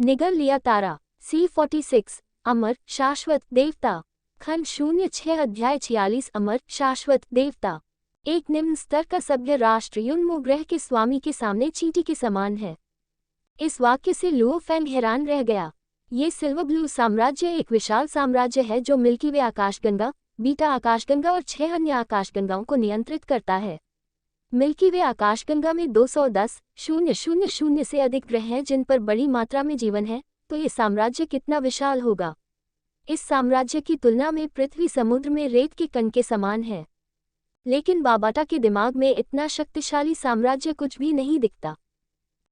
निगल लिया तारा। C46 अमर शाश्वत देवता। खंड 06 अध्याय 46 अमर शाश्वत देवता। एक निम्न स्तर का सभ्य राष्ट्र युन्मो ग्रह के स्वामी के सामने चींटी के समान है। इस वाक्य से लुओ फैंग हैरान रह गया। ये सिल्वर ब्लू साम्राज्य एक विशाल साम्राज्य है जो मिल्की वे आकाशगंगा, बीटा आकाशगंगा और 6 अन्य आकाशगंगाओं को नियंत्रित करता है। मिल्की वे आकाशगंगा में 210,000 से अधिक ग्रह हैं जिन पर बड़ी मात्रा में जीवन है, तो ये साम्राज्य कितना विशाल होगा। इस साम्राज्य की तुलना में पृथ्वी समुद्र में रेत के कण के समान है। लेकिन बाबाटा के दिमाग में इतना शक्तिशाली साम्राज्य कुछ भी नहीं दिखता।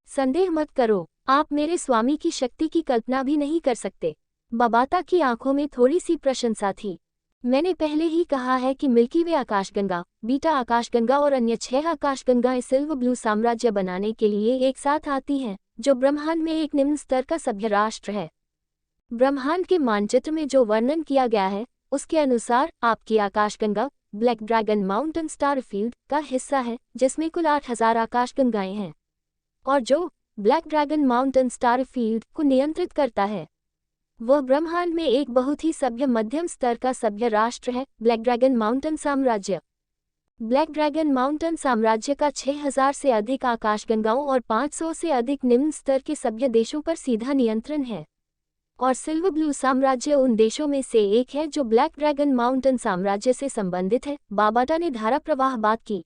संदेह मत करो, आप मेरे स्वामी की शक्ति की कल्पना भी नहीं कर सकते। बाबाटा की आंखों में थोड़ी सी प्रशंसा थी। मैंने पहले ही कहा है कि मिल्की वे आकाशगंगा, बीटा आकाशगंगा और अन्य 6 आकाशगंगाएं सिल्वर ब्लू साम्राज्य बनाने के लिए एक साथ आती हैं, जो ब्रह्मांड में एक निम्न स्तर का सभ्य राष्ट्र है। ब्रह्मांड के मानचित्र में जो वर्णन किया गया है, उसके अनुसार आपकी आकाशगंगा ब्लैक ड्रैगन माउंटेन स्टारफील्ड का हिस्सा है, जिसमें कुल 8,000 आकाशगंगाएं हैं, और जो ब्लैक ड्रैगन माउंटेन स्टारफील्ड को नियंत्रित करता है वह ब्रह्मांड में एक बहुत ही सभ्य मध्यम स्तर का सभ्य राष्ट्र है, ब्लैक ड्रैगन माउंटेन साम्राज्य। ब्लैक ड्रैगन माउंटेन साम्राज्य का 6,000 से अधिक आकाशगंगाओं और 500 से अधिक निम्न स्तर के सभ्य देशों पर सीधा नियंत्रण है, और सिल्वर ब्लू साम्राज्य उन देशों में से एक है जो ब्लैक ड्रैगन माउंटेन साम्राज्य से संबंधित है। बाबाटा ने धारा प्रवाह बात की।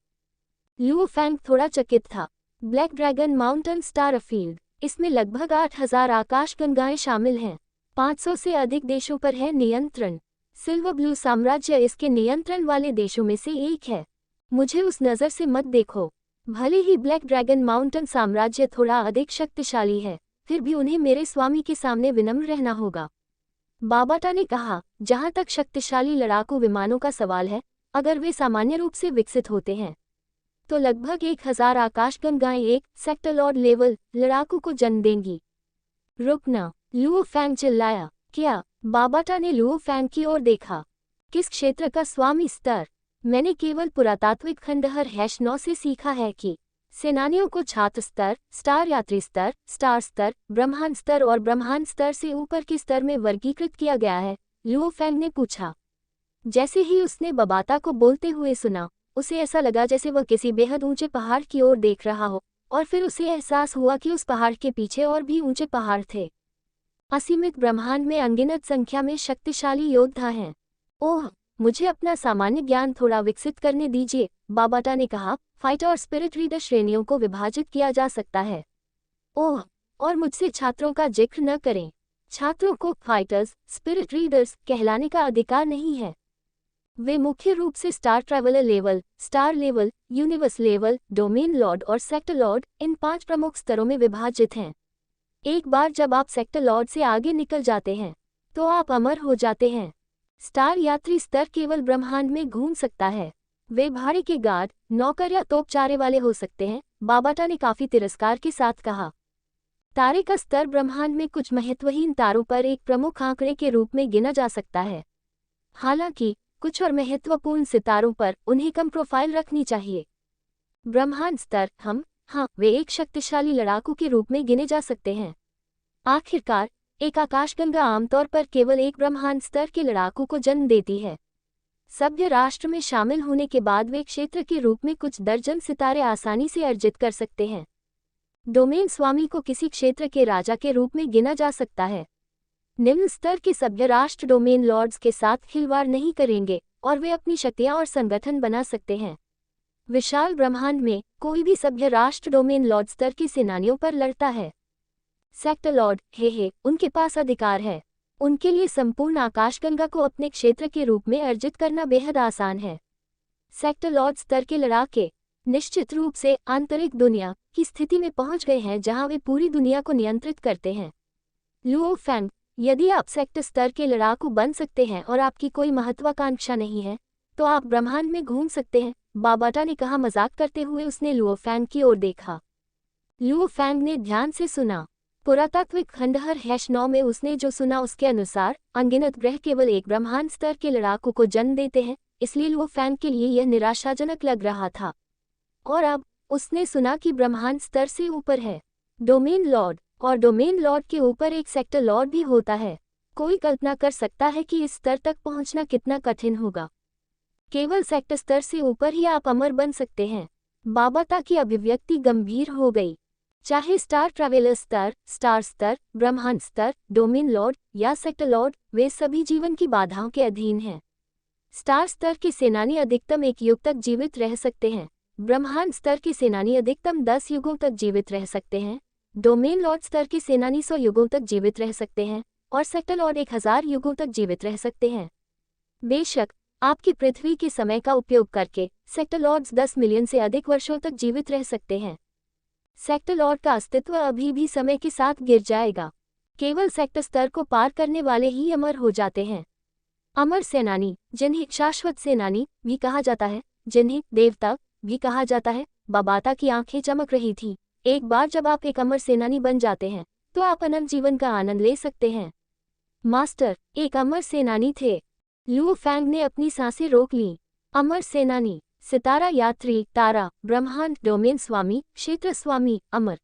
लुओ फैंग थोड़ा चकित था। ब्लैक ड्रैगन माउंटेन स्टारफील्ड, इसमें लगभग 8,000 आकाशगंगाएं शामिल हैं। 500 से अधिक देशों पर है नियंत्रण। सिल्वर ब्लू साम्राज्य इसके नियंत्रण वाले देशों में से एक है। मुझे उस नज़र से मत देखो। भले ही ब्लैक ड्रैगन माउंटेन साम्राज्य थोड़ा अधिक शक्तिशाली है, फिर भी उन्हें मेरे स्वामी के सामने विनम्र रहना होगा। बाबाटा ने कहा, जहां तक शक्तिशाली लड़ाकू विमानों का सवाल है, अगर वे सामान्य रूप से विकसित होते हैं तो लगभग 1,000 आकाशगंगाएं एक सेक्टर लॉर्ड लेवल लड़ाकू को जन्म देंगी। रुकना, लुओ फैंग चिल्लाया। क्या? बाबाटा ने लुओ फैंग की ओर देखा। किस क्षेत्र का स्वामी स्तर? मैंने केवल पुरातात्विक खंडहर #9 से सीखा है कि सेनानियों को छात्र स्तर, स्टार यात्री स्तर, स्टार स्तर, ब्रह्मांड स्तर और ब्रह्मांड स्तर से ऊपर के स्तर में वर्गीकृत किया गया है, लुओ फैंग ने पूछा। जैसे ही उसने बाबाटा को बोलते हुए सुना, उसे ऐसा लगा जैसे वह किसी बेहद ऊंचे पहाड़ की ओर देख रहा हो, और फिर उसे एहसास हुआ कि उस पहाड़ के पीछे और भी ऊंचे पहाड़ थे। असीमित ब्रह्मांड में अनगिनत संख्या में शक्तिशाली योद्धा हैं। ओह, मुझे अपना सामान्य ज्ञान थोड़ा विकसित करने दीजिए, बाबाटा ने कहा। फाइटर और स्पिरिट रीडर श्रेणियों को विभाजित किया जा सकता है। ओह, और मुझसे छात्रों का जिक्र न करें। छात्रों को फाइटर्स, स्पिरिट रीडर्स कहलाने का अधिकार नहीं है। वे मुख्य रूप से star traveller level, star level, universe level, domain Lord और सेक्टर लॉर्ड, इन 5 प्रमुख स्तरों में विभाजित हैं। एक बार जब आप सेक्टर लॉर्ड से आगे निकल जाते हैं तो आप अमर हो जाते हैं। स्टार यात्री स्तर केवल ब्रह्मांड में घूम सकता है। वे भाड़े के गार्ड, नौकर या तोपचारे वाले हो सकते हैं, बाबाटा ने काफी तिरस्कार के साथ कहा। तारे का स्तर ब्रह्मांड में कुछ महत्वहीन तारों पर एक प्रमुख आंकड़े के रूप में गिना जा सकता है। हालांकि कुछ और महत्वपूर्ण सितारों पर उन्हें कम प्रोफाइल रखनी चाहिए। ब्रह्मांड स्तर, हाँ, वे एक शक्तिशाली लड़ाकू के रूप में गिने जा सकते हैं। आखिरकार, एक आकाशगंगा आमतौर पर केवल एक ब्रह्मांड स्तर के लड़ाकू को जन्म देती है। सभ्य राष्ट्र में शामिल होने के बाद वे क्षेत्र के रूप में कुछ दर्जन सितारे आसानी से अर्जित कर सकते हैं। डोमेन स्वामी को किसी क्षेत्र के राजा के रूप में गिना जा सकता है। निम्न स्तर के सभ्य राष्ट्र डोमेन लॉर्ड्स के साथ खिलवाड़ नहीं करेंगे और वे अपनी शक्तियां और संगठन बना सकते हैं। विशाल ब्रह्मांड में कोई भी सभ्य राष्ट्र डोमेन लॉर्ड स्तर के सेनानियों पर लड़ता है। सेक्टर लॉर्ड, उनके पास अधिकार है। उनके लिए संपूर्ण आकाशगंगा को अपने क्षेत्र के रूप में अर्जित करना बेहद आसान है। सेक्टर लॉर्ड स्तर के लड़ाके निश्चित रूप से आंतरिक दुनिया की स्थिति में पहुंच गए हैं जहां वे पूरी दुनिया को नियंत्रित करते हैं। लुओ फैंग, यदि आप सेक्टर स्तर के लड़ाकू बन सकते हैं और आपकी कोई महत्वाकांक्षा नहीं है, तो आप ब्रह्मांड में घूम सकते हैं, बाबाटा ने कहा। मजाक करते हुए उसने लुओ फैंग की ओर देखा। लुओ फैंग ने ध्यान से सुना। पुरातात्विक खंडहर #9 में उसने जो सुना उसके अनुसार अनगिनत ग्रह केवल एक ब्रह्मांड स्तर के लड़ाकू को जन्म देते हैं, इसलिए लुओ फैंग के लिए यह निराशाजनक लग रहा था। और अब उसने सुना कि ब्रह्मांड स्तर से ऊपर है डोमेन लॉर्ड, और डोमेन लॉर्ड के ऊपर एक सेक्टर लॉर्ड भी होता है। कोई कल्पना कर सकता है कि इस स्तर तक पहुंचना कितना कठिन होगा। केवल सेक्टर स्तर से ऊपर ही आप अमर बन सकते हैं। बाबाता की अभिव्यक्ति गंभीर हो गई। चाहे स्टार ट्रैवलर स्तर, स्टार स्तर, ब्रह्मांड स्तर, डोमेन लॉर्ड या सेक्टर लॉर्ड, वे सभी जीवन की बाधाओं के अधीन हैं। स्टार स्तर के सेनानी अधिकतम 1 युग तक जीवित रह सकते हैं। ब्रह्मांड स्तर के सेनानी अधिकतम 10 युगों तक जीवित रह सकते हैं। डोमेन लॉर्ड स्तर के सेनानी 100 युगों तक जीवित रह सकते हैं और सेक्टर लॉर्ड 1000 युगों तक जीवित रह सकते हैं। बेशक आपकी पृथ्वी के समय का उपयोग करके सेक्टर लॉर्ड्स 10 मिलियन से अधिक वर्षों तक जीवित रह सकते हैं। सेक्टर लॉर्ड का अस्तित्व अभी भी समय के साथ गिर जाएगा। केवल सेक्टर स्तर को पार करने वाले ही अमर हो जाते हैं। अमर सेनानी, जिन्हें शाश्वत सेनानी भी कहा जाता है, जिन्हें देवता भी कहा जाता है। बाबाता की आंखें चमक रही थीं। एक बार जब आप एक अमर सेनानी बन जाते हैं तो आप अनंत जीवन का आनंद ले सकते हैं। मास्टर एक अमर सेनानी थे। लुओ फैंग ने अपनी सांसें रोक लीं। अमर सेनानी, सितारा यात्री, तारा, ब्रह्मांड, डोमेन स्वामी, क्षेत्र स्वामी, अमर।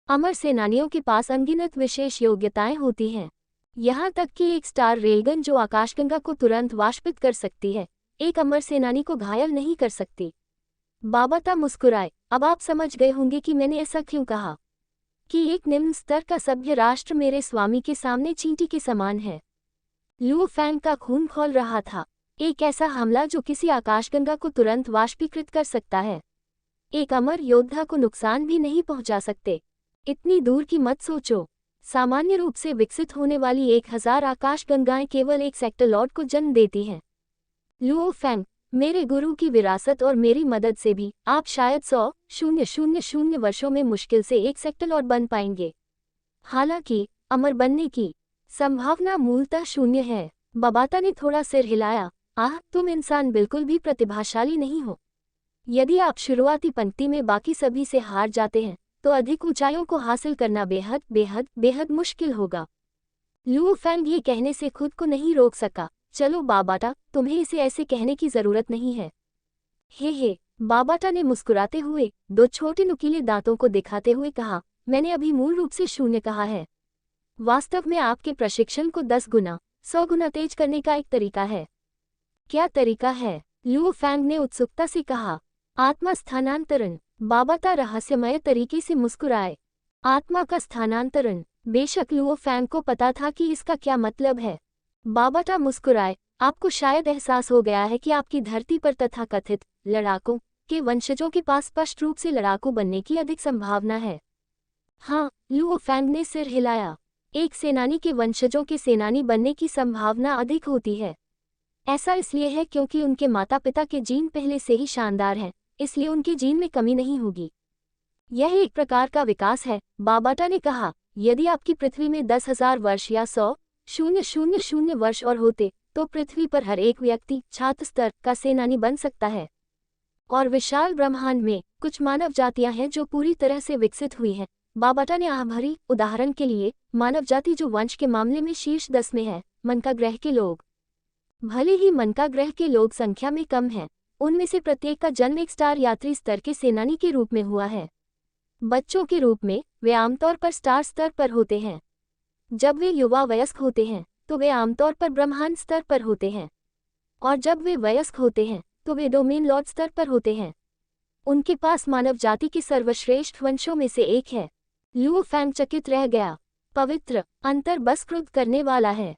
अमर सेनानियों के पास अनगिनत विशेष योग्यताएं होती हैं। यहाँ तक कि एक स्टार रेलगन जो आकाशगंगा को तुरंत वाष्पित कर सकती है, एक अमर सेनानी को घायल नहीं कर सकती। बाबाता मुस्कुराए। अब आप समझ गए होंगे कि मैंने ऐसा क्यों कहा कि एक निम्न स्तर का सभ्य राष्ट्र मेरे स्वामी के सामने चींटी के समान है। लुओ फैंग का खून खौल रहा था। एक ऐसा हमला जो किसी आकाशगंगा को तुरंत वाष्पीकृत कर सकता है, एक अमर योद्धा को नुकसान भी नहीं पहुंचा सकते। इतनी दूर की मत सोचो। सामान्य रूप से विकसित होने वाली 1000 आकाशगंगाएं केवल एक सेक्टर लॉर्ड को जन्म देती हैं। लुओ फैंग, मेरे गुरु की विरासत और मेरी मदद से भी आप शायद 100,000 वर्षों में मुश्किल से एक सेक्टर लॉर्ड बन पाएंगे। हालांकि अमर बनने की संभावना मूलतः 0 है। बाबाता ने थोड़ा सिर हिलाया। तुम इंसान बिल्कुल भी प्रतिभाशाली नहीं हो। यदि आप शुरुआती पंक्ति में बाकी सभी से हार जाते हैं तो अधिक ऊंचाइयों को हासिल करना बेहद बेहद बेहद मुश्किल होगा। लुओ फैंग ये कहने से खुद को नहीं रोक सका। चलो बाबाटा, तुम्हें इसे ऐसे कहने की जरूरत नहीं है। हे, बाबाटा ने मुस्कुराते हुए 2 छोटे नुकीले दांतों को दिखाते हुए कहा, मैंने अभी मूल रूप से 0 कहा है। वास्तव में आपके प्रशिक्षण को 10 गुना 100 गुना तेज करने का एक तरीका है। क्या तरीका है? लुओ फैंग ने उत्सुकता से कहा। आत्मा स्थानांतरण। बाबाता रहस्यमय तरीके से मुस्कुराए। आत्मा का स्थानांतरण। बेशक लुओ फैंग को पता था कि इसका क्या मतलब है। बाबाता मुस्कुराए। आपको शायद एहसास हो गया है कि आपकी धरती पर तथाकथित लड़ाकों के वंशजों के पास स्पष्ट रूप से लड़ाकू बनने की अधिक संभावना है। हाँ, लुओ फैंग ने सिर हिलाया। एक सेनानी के वंशजों के सेनानी बनने की संभावना अधिक होती है। ऐसा इसलिए है क्योंकि उनके माता पिता के जीन पहले से ही शानदार हैं, इसलिए उनके जीन में कमी नहीं होगी। यह एक प्रकार का विकास है, बाबाटा ने कहा। यदि आपकी पृथ्वी में 10,000 वर्ष या 100,000 वर्ष और होते तो पृथ्वी पर हर एक व्यक्ति छात्र स्तर का सेनानी बन सकता है। और विशाल ब्रह्मांड में कुछ मानव जातियां हैं जो पूरी तरह से विकसित हुई हैं। बाबाटा ने आह भरी। उदाहरण के लिए, मानव जाति जो वंश के मामले में शीर्ष 10 में है, मनका ग्रह के लोग। भले ही मनका ग्रह के लोग संख्या में कम हैं, उनमें से प्रत्येक का जन्म एक स्टार यात्री स्तर के सेनानी के रूप में हुआ है। बच्चों के रूप में वे आमतौर पर स्टार स्तर पर होते हैं। जब वे युवा वयस्क होते हैं तो वे आमतौर पर ब्रह्मांड स्तर पर होते हैं, और जब वे वयस्क होते हैं तो वे डोमेन लॉर्ड स्तर पर होते हैं। उनके पास मानव जाति के सर्वश्रेष्ठ वंशों में से एक है। लुओ फैंग चकित रह गया। पवित्र अंतर बस क्रुद्ध करने वाला है।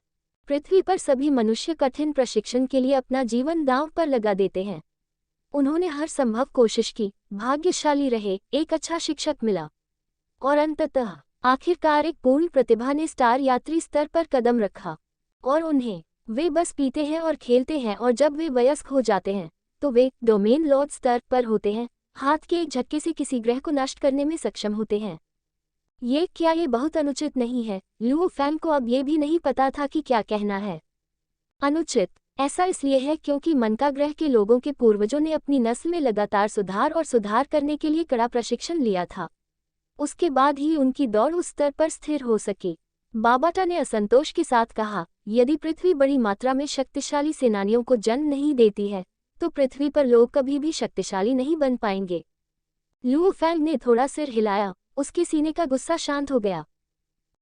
पृथ्वी पर सभी मनुष्य कठिन प्रशिक्षण के लिए अपना जीवन दांव पर लगा देते हैं। उन्होंने हर संभव कोशिश की, भाग्यशाली रहे, एक अच्छा शिक्षक मिला, और अंततः आखिरकार एक पूर्ण प्रतिभा ने स्टार यात्री स्तर पर कदम रखा। और वे बस पीते हैं और खेलते हैं, और जब वे वयस्क हो जाते हैं तो वे डोमेन लॉर्ड स्तर पर होते हैं, हाथ के एक झटके से किसी ग्रह को नष्ट करने में सक्षम होते हैं। ये बहुत अनुचित नहीं है? लुओ फैंग को अब ये भी नहीं पता था कि क्या कहना है। अनुचित ऐसा इसलिए है क्योंकि मनका ग्रह के लोगों के पूर्वजों ने अपनी नस्ल में लगातार सुधार करने के लिए कड़ा प्रशिक्षण लिया था। उसके बाद ही उनकी दौड़ उस स्तर पर स्थिर हो सकी। बाबाटा ने असंतोष के साथ कहा, यदि पृथ्वी बड़ी मात्रा में शक्तिशाली सेनानियों को जन्म नहीं देती है तो पृथ्वी पर लोग कभी भी शक्तिशाली नहीं बन पाएंगे। लुओ फैंग ने थोड़ा सिर हिलाया। उसके सीने का गुस्सा शांत हो गया।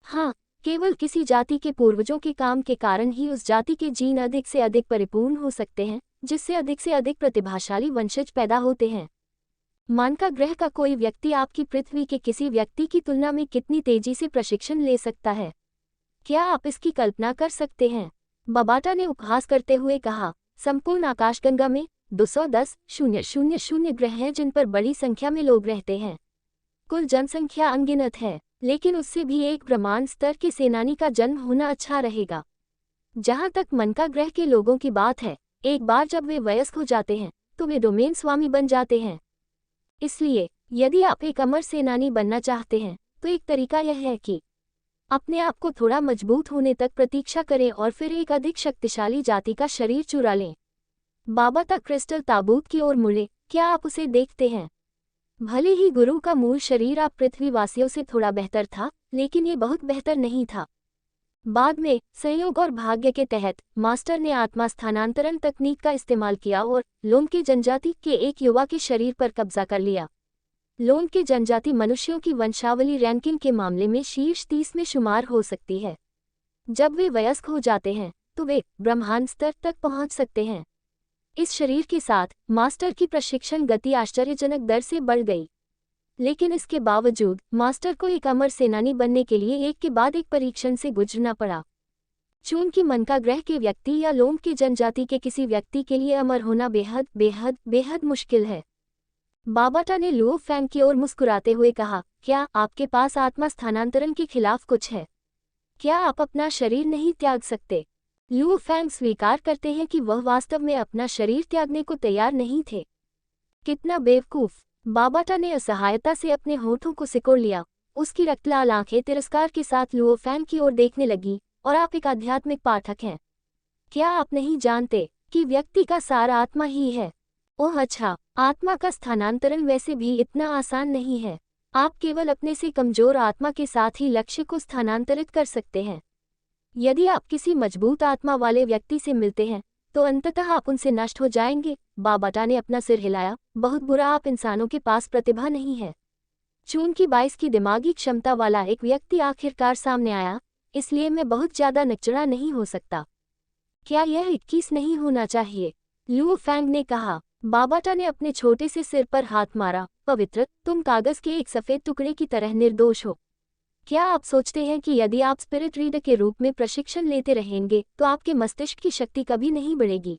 हाँ, केवल किसी जाति के पूर्वजों के काम के कारण ही उस जाति के जीन अधिक से अधिक परिपूर्ण हो सकते हैं, जिससे अधिक से अधिक प्रतिभाशाली वंशज पैदा होते हैं। मानका ग्रह का कोई व्यक्ति आपकी पृथ्वी के किसी व्यक्ति की तुलना में कितनी तेजी से प्रशिक्षण ले सकता है, क्या आप इसकी कल्पना कर सकते हैं? बबाटा ने उपहास करते हुए कहा, संपूर्ण आकाशगंगा में 210,000 ग्रह हैं जिन पर बड़ी संख्या में लोग रहते हैं। कुल जनसंख्या अनगिनत है, लेकिन उससे भी एक ब्रह्मांड स्तर के सेनानी का जन्म होना अच्छा रहेगा। जहां तक मनका ग्रह के लोगों की बात है, एक बार जब वे वयस्क हो जाते हैं तो वे डोमेन स्वामी बन जाते हैं। इसलिए यदि आप एक अमर सेनानी बनना चाहते हैं तो एक तरीका यह है कि अपने आप को थोड़ा मजबूत होने तक प्रतीक्षा करें और फिर एक अधिक शक्तिशाली जाति का शरीर चुरा लें। बाबाटा क्रिस्टल ताबूत की ओर मुड़े, क्या आप उसे देखते हैं? भले ही गुरु का मूल शरीर आप पृथ्वीवासियों से थोड़ा बेहतर था, लेकिन ये बहुत बेहतर नहीं था। बाद में संयोग और भाग्य के तहत मास्टर ने आत्मा स्थानांतरण तकनीक का इस्तेमाल किया और लोन के जनजाति के एक युवा के शरीर पर कब्जा कर लिया। लोन के जनजाति मनुष्यों की वंशावली रैंकिंग के मामले में शीर्ष 30 में शुमार हो सकती है। जब वे वयस्क हो जाते हैं तो वे ब्रह्मांड स्तर तक पहुंच सकते हैं। इस शरीर के साथ मास्टर की प्रशिक्षण गति आश्चर्यजनक दर से बढ़ गई, लेकिन इसके बावजूद मास्टर को एक अमर सेनानी बनने के लिए एक के बाद एक परीक्षण से गुजरना पड़ा। चूंकि मनका ग्रह के व्यक्ति या लोम की जनजाति के किसी व्यक्ति के लिए अमर होना बेहद बेहद बेहद मुश्किल है। बाबाटा ने लुओ फैंग की ओर मुस्कुराते हुए कहा, क्या आपके पास आत्मा स्थानांतरण के खिलाफ कुछ है? क्या आप अपना शरीर नहीं त्याग सकते? लुओ फैंग स्वीकार करते हैं कि वह वास्तव में अपना शरीर त्यागने को तैयार नहीं थे। कितना बेवकूफ! बाबाटा ने असहायता से अपने होठों को सिकोड़ लिया। उसकी रक्तलाल आंखें तिरस्कार के साथ लुओ फैंग की ओर देखने लगी, और आप एक आध्यात्मिक पाठक हैं। क्या आप नहीं जानते कि व्यक्ति का सार आत्मा ही है? ओह अच्छा, आत्मा का स्थानांतरण वैसे भी इतना आसान नहीं है। आप केवल अपने से कमजोर आत्मा के साथ ही लक्ष्य को स्थानांतरित कर सकते हैं। यदि आप किसी मजबूत आत्मा वाले व्यक्ति से मिलते हैं तो अंततः आप उनसे नष्ट हो जाएंगे। बाबाटा ने अपना सिर हिलाया, बहुत बुरा, आप इंसानों के पास प्रतिभा नहीं है। चूंकि 22 की दिमागी क्षमता वाला एक व्यक्ति आखिरकार सामने आया, इसलिए मैं बहुत ज्यादा नकचड़ा नहीं हो सकता। क्या यह 21 नहीं होना चाहिए? लुओ फैंग ने कहा। बाबाटा ने अपने छोटे से सिर पर हाथ मारा। पवित्र, तुम कागज के एक सफेद टुकड़े की तरह निर्दोष हो। क्या आप सोचते हैं कि यदि आप स्पिरिट रीडर के रूप में प्रशिक्षण लेते रहेंगे तो आपके मस्तिष्क की शक्ति कभी नहीं बढ़ेगी?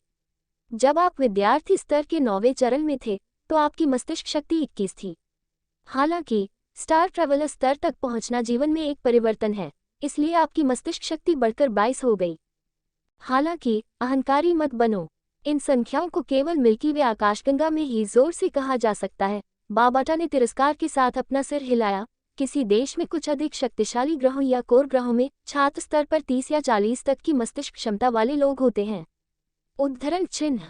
जब आप विद्यार्थी स्तर के 9वें चरण में थे तो आपकी मस्तिष्क शक्ति 21 थी। हालांकि स्टार ट्रैवलर स्तर तक पहुंचना जीवन में एक परिवर्तन है, इसलिए आपकी मस्तिष्क शक्ति बढ़कर 22 हो गई। हालांकि अहंकारी मत बनो। इन संख्याओं को केवल मिल्की वे आकाशगंगा में ही जोर से कहा जा सकता है। बाबाटा ने तिरस्कार के साथ अपना सिर हिलाया। किसी देश में कुछ अधिक शक्तिशाली ग्रहों या कोर ग्रहों में छात्र स्तर पर 30 या 40 तक की मस्तिष्क क्षमता वाले लोग होते हैं। उद्धरण चिन्ह।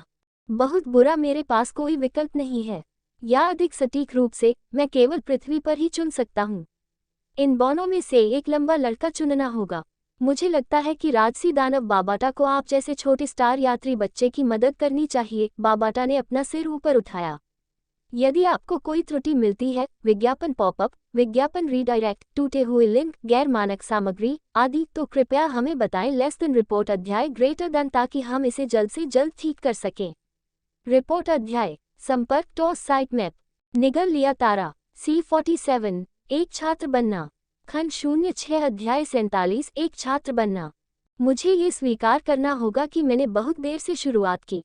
बहुत बुरा, मेरे पास कोई विकल्प नहीं है, या अधिक सटीक रूप से मैं केवल पृथ्वी पर ही चुन सकता हूँ। इन दोनों में से एक लंबा लड़का चुनना होगा। मुझे लगता है कि राजसी दानव बाबाटा को आप जैसे छोटे स्टार यात्री बच्चे की मदद करनी चाहिए। बाबाटा ने अपना सिर ऊपर उठाया। यदि आपको कोई त्रुटि मिलती है, विज्ञापन पॉपअप, विज्ञापन रीडायरेक्ट, टूटे हुए लिंक, गैर मानक सामग्री आदि, तो कृपया हमें बताएं। लेस देन रिपोर्ट अध्याय ग्रेटर देन, ताकि हम इसे जल्द से जल्द ठीक कर सकें। रिपोर्ट अध्याय। संपर्क टॉस साइट मैप। निगल लिया तारा। C47 एक छात्र बनना। खंड 06 अध्याय 47 एक छात्र बनना। मुझे ये स्वीकार करना होगा कि मैंने बहुत देर से शुरुआत की,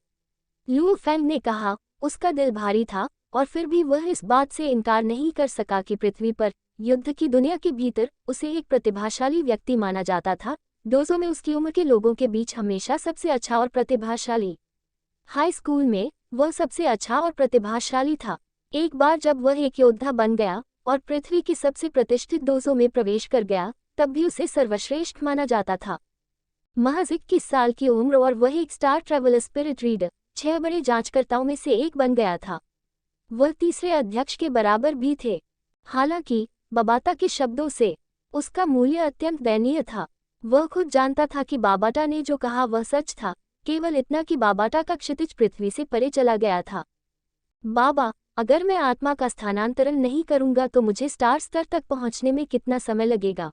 लुओ फैंग ने कहा। उसका दिल भारी था और फिर भी वह इस बात से इनकार नहीं कर सका कि पृथ्वी पर, युद्ध की दुनिया के भीतर, उसे एक प्रतिभाशाली व्यक्ति माना जाता था। डोजो में उसकी उम्र के लोगों के बीच हमेशा सबसे अच्छा और प्रतिभाशाली। हाई स्कूल में वह सबसे अच्छा और प्रतिभाशाली था। एक बार जब वह एक योद्धा बन गया और पृथ्वी की सबसे प्रतिष्ठित डोजो में प्रवेश कर गया, तब भी उसे सर्वश्रेष्ठ माना जाता था। महज 21 साल की उम्र और वह एक स्टार ट्रैवलर स्पिरिट रीडर, 6 बड़े जांचकर्ताओं में से एक बन गया था। वह तीसरे अध्यक्ष के बराबर भी थे। हालांकि बाबाटा के शब्दों से उसका मूल्य अत्यंत दयनीय था। वह खुद जानता था कि बाबाटा ने जो कहा वह सच था, केवल इतना कि बाबाटा का क्षितिज पृथ्वी से परे चला गया था। बाबा, अगर मैं आत्मा का स्थानांतरण नहीं करूंगा तो मुझे स्टार स्तर तक पहुंचने में कितना समय लगेगा?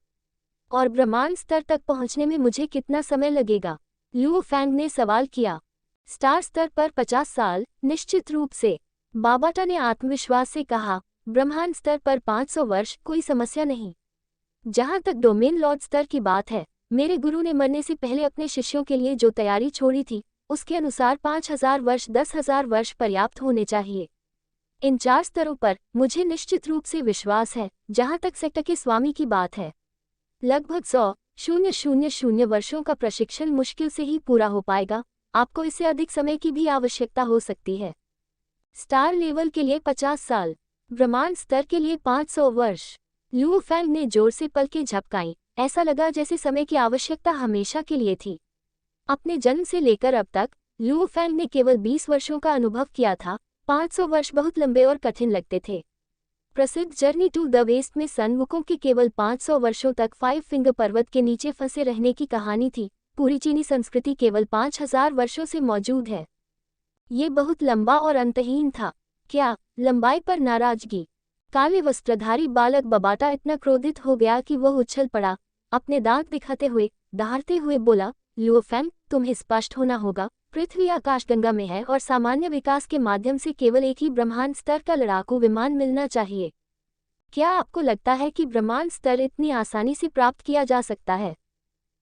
और ब्रह्मांड स्तर तक पहुंचने में मुझे कितना समय लगेगा? लुओ फैंग ने सवाल किया। स्टार स्तर पर 50 साल, निश्चित रूप से, बाबाटा ने आत्मविश्वास से कहा। ब्रह्मांड स्तर पर 500 वर्ष, कोई समस्या नहीं। जहां तक डोमेन लॉर्ड स्तर की बात है, मेरे गुरु ने मरने से पहले अपने शिष्यों के लिए जो तैयारी छोड़ी थी, उसके अनुसार 5000 वर्ष 10,000 वर्ष पर्याप्त होने चाहिए। इन 4 स्तरों पर मुझे निश्चित रूप से विश्वास है। जहां तक सेक्टर के स्वामी की बात है, लगभग 100,000 वर्षों का प्रशिक्षण मुश्किल से ही पूरा हो पाएगा। आपको इससे अधिक समय की भी आवश्यकता हो सकती है। स्टार लेवल के लिए 50 साल, ब्रह्मांड स्तर के लिए 500 वर्ष। लुओ फैंग ने जोर से पलकें झपकाईं। ऐसा लगा जैसे समय की आवश्यकता हमेशा के लिए थी। अपने जन्म से लेकर अब तक लुओ फैंग ने केवल 20 वर्षों का अनुभव किया था। 500 वर्ष बहुत लंबे और कठिन लगते थे। प्रसिद्ध जर्नी टू द वेस्ट में सन वुकोंग की केवल 500 वर्षों तक 5 फिंगर पर्वत के नीचे फंसे रहने की कहानी थी। पूरी चीनी संस्कृति केवल 5000 वर्षों से मौजूद है। ये बहुत लंबा और अंतहीन था। क्या लंबाई पर नाराजगी? काले वस्त्रधारी बालक बबाटा इतना क्रोधित हो गया कि वह उछल पड़ा। अपने दांत दिखाते हुए, दहाड़ते हुए बोला, लुओ फैंग, तुम्हें स्पष्ट होना होगा। पृथ्वी आकाशगंगा में है और सामान्य विकास के माध्यम से केवल एक ही ब्रह्मांड स्तर का लड़ाकू विमान मिलना चाहिए। क्या आपको लगता है कि ब्रह्मांड स्तर इतनी आसानी से प्राप्त किया जा सकता है?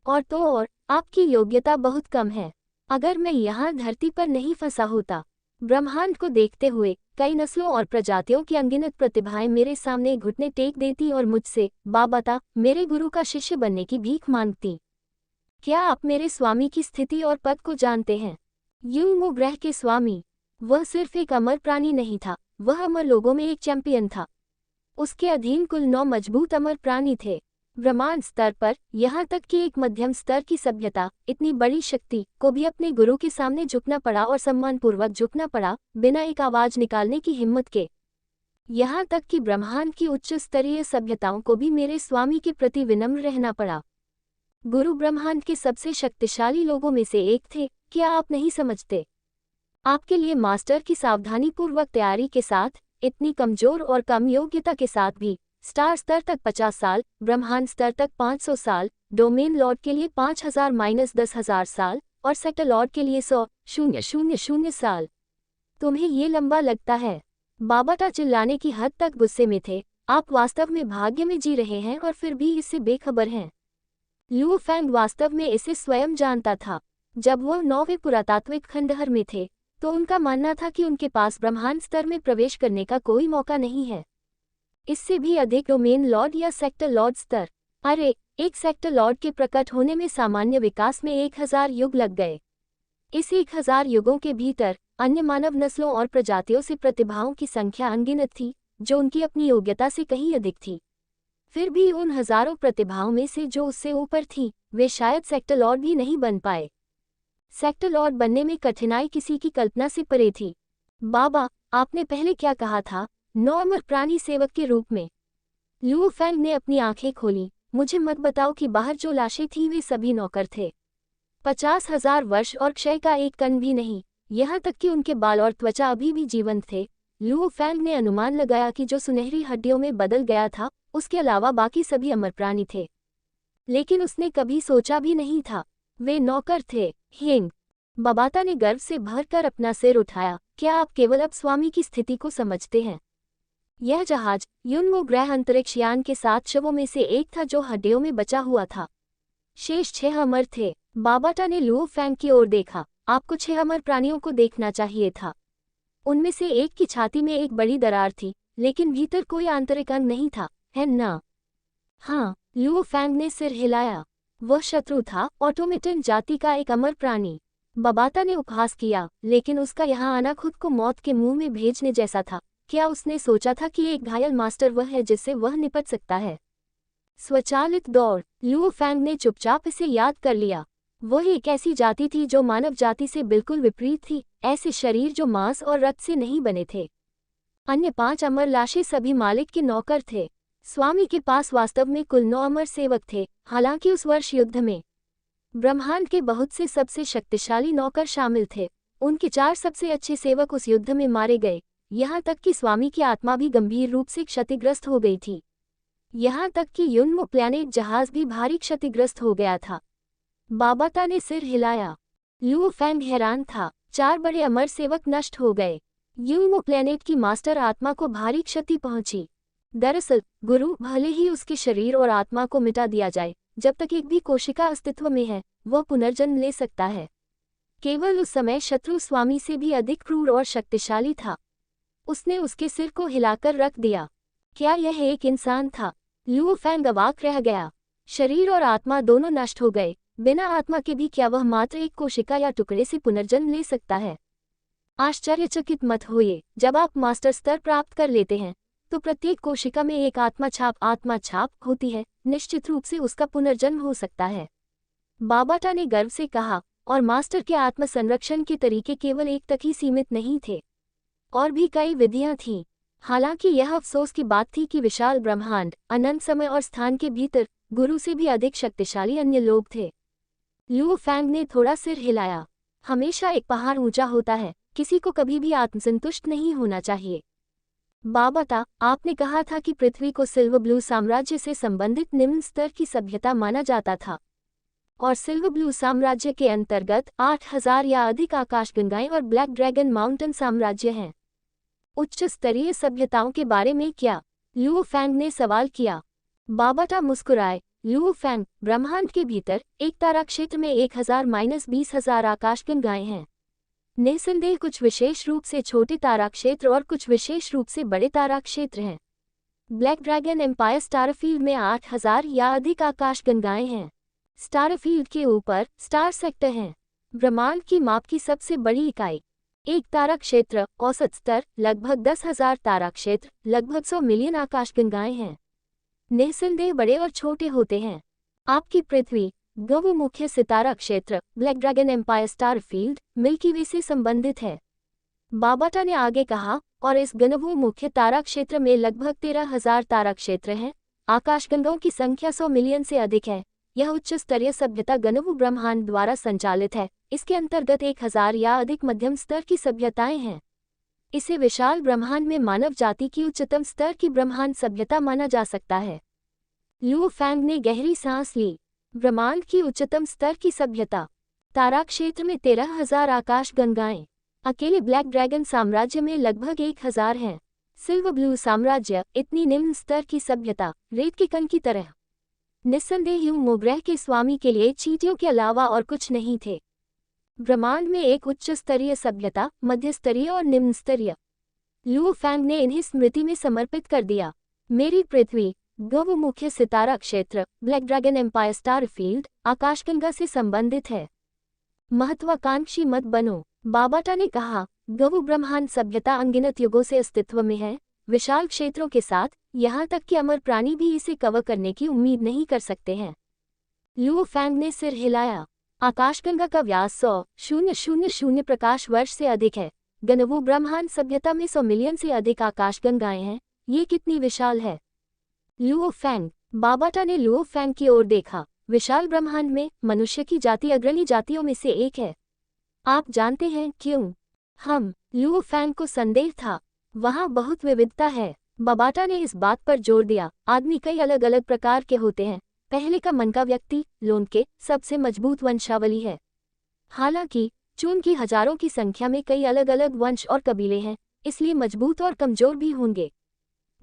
और तो और, आपकी योग्यता बहुत कम है। अगर मैं यहाँ धरती पर नहीं फंसा होता, ब्रह्मांड को देखते हुए कई नस्लों और प्रजातियों की अनगिनत प्रतिभाएं मेरे सामने घुटने टेक देती और मुझसे, बाबाटा, मेरे गुरु का शिष्य बनने की भीख मांगती। क्या आप मेरे स्वामी की स्थिति और पद को जानते हैं? युनमो ग्रह के स्वामी। वह सिर्फ एक अमर प्राणी नहीं था, वह अमर लोगों में एक चैंपियन था। उसके अधीन कुल 9 मजबूत अमर प्राणी थे। ब्रह्मांड स्तर पर, यहाँ तक कि एक मध्यम स्तर की सभ्यता, इतनी बड़ी शक्ति को भी अपने गुरु के सामने झुकना पड़ा और सम्मानपूर्वक झुकना पड़ा, बिना एक आवाज निकालने की हिम्मत के। यहाँ तक कि ब्रह्मांड की उच्च स्तरीय सभ्यताओं को भी मेरे स्वामी के प्रति विनम्र रहना पड़ा। गुरु ब्रह्मांड के सबसे शक्तिशाली लोगों में से एक थे। क्या आप नहीं समझते? आपके लिए मास्टर की सावधानीपूर्वक तैयारी के साथ, इतनी कमजोर और कम योग्यता के साथ भी, स्टार स्तर तक 50 साल, ब्रह्मांड स्तर तक 500 साल, डोमेन लॉर्ड के लिए 5000-10,000 साल और सेक्टर लॉर्ड के लिए 100,000 साल। तुम्हें ये लंबा लगता है? बाबाटा चिल्लाने की हद तक गुस्से में थे। आप वास्तव में भाग्य में जी रहे हैं और फिर भी इससे बेखबर हैं। लुओ फैंग वास्तव में इसे स्वयं जानता था। जब वह 9वें पुरातात्विक खंडहर में थे, तो उनका मानना था कि उनके पास ब्रह्मांड स्तर में प्रवेश करने का कोई मौका नहीं है। इससे भी अधिक डोमेन लॉर्ड या सेक्टर लॉर्ड स्तर। अरे, एक सेक्टर लॉर्ड के प्रकट होने में सामान्य विकास में 1000 युग लग गए। इस 1000 युगों के भीतर अन्य मानव नस्लों और प्रजातियों से प्रतिभाओं की संख्या अनगिनत थी, जो उनकी अपनी योग्यता से कहीं अधिक थी। फिर भी उन हजारों प्रतिभाओं में से जो उससे ऊपर थीं, वे शायद सेक्टर लॉर्ड भी नहीं बन पाए। सेक्टर लॉर्ड बनने में कठिनाई किसी की कल्पना से परे थी। बाबा, आपने पहले क्या कहा था? 9 अमर प्राणी सेवक के रूप में। लुओ फैंग ने अपनी आंखें खोलीं। मुझे मत बताओ कि बाहर जो लाशें थीं वे सभी नौकर थे। 50,000 वर्ष और क्षय का एक कण भी नहीं, यहाँ तक कि उनके बाल और त्वचा अभी भी जीवंत थे। लुओ फैंग ने अनुमान लगाया कि जो सुनहरी हड्डियों में बदल गया था, उसके अलावा बाकी सभी अमर प्राणी थे। लेकिन उसने कभी सोचा भी नहीं था, वे नौकर थे। हिंग, बाबाटा ने गर्व से भरकर अपना सिर उठाया। क्या आप केवल अब स्वामी की स्थिति को समझते हैं? यह जहाज युनमो ग्रह अंतरिक्ष यान के 7 शवों में से एक था जो हड्डियों में बचा हुआ था। शेष 6 अमर थे। बाबाटा ने लुओ फैंग की ओर देखा। आपको 6 अमर प्राणियों को देखना चाहिए था। उनमें से एक की छाती में एक बड़ी दरार थी, लेकिन भीतर कोई आंतरिक अंग नहीं था, है ना? हाँ, लुओ फैंग ने सिर हिलाया। वह शत्रु था, ऑटोमेटन जाति का एक अमर प्राणी। बाबाटा ने उपहास किया, लेकिन उसका यहाँ आना खुद को मौत के मुंह में भेजने जैसा था। क्या उसने सोचा था कि एक घायल मास्टर वह है जिससे वह निपट सकता है? स्वचालित दौड़। लुओ फैंग ने चुपचाप इसे याद कर लिया। वह एक ऐसी जाति थी जो मानव जाति से बिल्कुल विपरीत थी, ऐसे शरीर जो मांस और रक्त से नहीं बने थे। अन्य 5 अमर लाशें सभी मालिक के नौकर थे। स्वामी के पास वास्तव में कुल 9 अमर सेवक थे। हालांकि उस वर्ष युद्ध में ब्रह्मांड के बहुत से सबसे शक्तिशाली नौकर शामिल थे। उनके 4 सबसे अच्छे सेवक उस युद्ध में मारे गए, यहाँ तक कि स्वामी की आत्मा भी गंभीर रूप से क्षतिग्रस्त हो गई थी। यहाँ तक कि युन्मो प्लैनेट जहाज भी भारी क्षतिग्रस्त हो गया था। बाबाता ने सिर हिलाया। लुओ फैंग हैरान था। 4 बड़े अमर सेवक नष्ट हो गए। युन्मो प्लैनेट की मास्टर आत्मा को भारी क्षति पहुंची। दरअसल गुरु भले ही उसके शरीर और आत्मा को मिटा दिया जाए, जब तक एक भी कोशिका अस्तित्व में है वह पुनर्जन्म ले सकता है। केवल उस समय शत्रु स्वामी से भी अधिक क्रूर और शक्तिशाली था। उसने उसके सिर को हिलाकर रख दिया। क्या यह एक इंसान था? लुओ फैंग अवाक रह गया। शरीर और आत्मा दोनों नष्ट हो गए। बिना आत्मा के भी क्या वह मात्र एक कोशिका या टुकड़े से पुनर्जन्म ले सकता है? आश्चर्यचकित मत होइए। जब आप मास्टर स्तर प्राप्त कर लेते हैं तो प्रत्येक कोशिका में एक आत्मा छाप होती है। निश्चित रूप से उसका पुनर्जन्म हो सकता है, बाबाटा ने गर्व से कहा। और मास्टर के आत्म संरक्षण के तरीके केवल एक तक ही सीमित नहीं थे, और भी कई विधियां थीं। हालांकि यह अफसोस की बात थी कि विशाल ब्रह्मांड, अनंत समय और स्थान के भीतर गुरु से भी अधिक शक्तिशाली अन्य लोग थे। लुओ फैंग ने थोड़ा सिर हिलाया। हमेशा एक पहाड़ ऊंचा होता है, किसी को कभी भी आत्मसंतुष्ट नहीं होना चाहिए। बाबाता, आपने कहा था कि पृथ्वी को सिल्वर ब्लू साम्राज्य से संबंधित निम्न स्तर की सभ्यता माना जाता था, और सिल्वर ब्लू साम्राज्य के अंतर्गत 8000 या अधिक आकाशगंगाएं और ब्लैक ड्रैगन माउंटेन साम्राज्य हैं। उच्च स्तरीय सभ्यताओं के बारे में क्या? लुओ फैंग ने सवाल किया। बाबाटा मुस्कुराए। लुओ फैंग, ब्रह्मांड के भीतर एक तारा क्षेत्र में 1000-20,000 आकाशगंगाएं हैं। निसंदेह कुछ विशेष रूप से छोटे तारा क्षेत्र और कुछ विशेष रूप से बड़े तारा क्षेत्र हैं। ब्लैक ड्रैगन एम्पायर स्टारफील्ड में 8000 या अधिक आकाशगंगाएं हैं। स्टारफील्ड के ऊपर स्टार सेक्टर हैं। ब्रह्मांड की माप की सबसे बड़ी इकाई। एक तारा क्षेत्र, औसत स्तर लगभग 10,000 तारा क्षेत्र, लगभग 100 मिलियन आकाशगंगाएं हैं। निसंदेह बड़े और छोटे होते हैं। आपकी पृथ्वी, गवु मुख्य सितारा क्षेत्र, black dragon empire starfield, Milky Way से संबंधित है, बाबाटा ने आगे कहा। और इस गनवु मुख्य तारा क्षेत्र में लगभग 13,000 तारा क्षेत्र हैं। आकाशगंगाओं की संख्या 100 मिलियन से अधिक है। यह उच्च स्तरीय सभ्यता गनवु ब्रह्मांड द्वारा संचालित है। इसके अंतर्गत 1000 या अधिक मध्यम स्तर की सभ्यताएं हैं। इसे विशाल ब्रह्मांड में मानव जाति की उच्चतम स्तर की ब्रह्मांड सभ्यता माना जा सकता है। लुओ फैंग ने गहरी सांस ली। ब्रह्मांड की उच्चतम स्तर की सभ्यता। तारा क्षेत्र में 13,000 आकाशगंगाएं। अकेले ब्लैक ड्रैगन साम्राज्य में लगभग 1000 हैं। सिल्वर ब्लू साम्राज्य, इतनी निम्न स्तर की सभ्यता, रेत के कण की तरह। निस्संदेह युन्मो ग्रह के स्वामी के लिए चींटियों के अलावा और कुछ नहीं थे। ब्रह्मांड में एक उच्च स्तरीय सभ्यता, मध्य स्तरीय और निम्न स्तरीय। लुओ फैंग ने इन्हें स्मृति में समर्पित कर दिया। मेरी पृथ्वी, गवु मुख्य सितारा क्षेत्र, ब्लैक ड्रैगन एम्पायर स्टारफील्ड, आकाशगंगा से संबंधित है। महत्वाकांक्षी मत बनो, बाबाटा ने कहा। गवु ब्रह्मांड सभ्यता अनगिनत युगों से अस्तित्व में है, विशाल क्षेत्रों के साथ, यहाँ तक कि अमर प्राणी भी इसे कवर करने की उम्मीद नहीं कर सकते हैं। लुओ फैंग ने सिर हिलाया। आकाशगंगा का व्यास 100,000 प्रकाश वर्ष से अधिक है। गनवु ब्रह्मांड सभ्यता में 100 मिलियन से अधिक आकाशगंगाएं हैं। ये कितनी विशाल है? लुओ फैंग, बाबाटा ने लुओ फैंग की ओर देखा। विशाल ब्रह्मांड में मनुष्य की जाति अग्रणी जातियों में से एक है। आप जानते हैं क्यों? लुओ फैंग को संदेह था। वहाँ बहुत विविधता है। बाबाटा ने इस बात पर जोर दिया। आदमी कई अलग अलग प्रकार के होते हैं। पहले का मन का व्यक्ति, लोन के सबसे मजबूत वंशावली है। हालांकि चून की हजारों की संख्या में कई अलग अलग वंश और कबीले हैं, इसलिए मजबूत और कमजोर भी होंगे।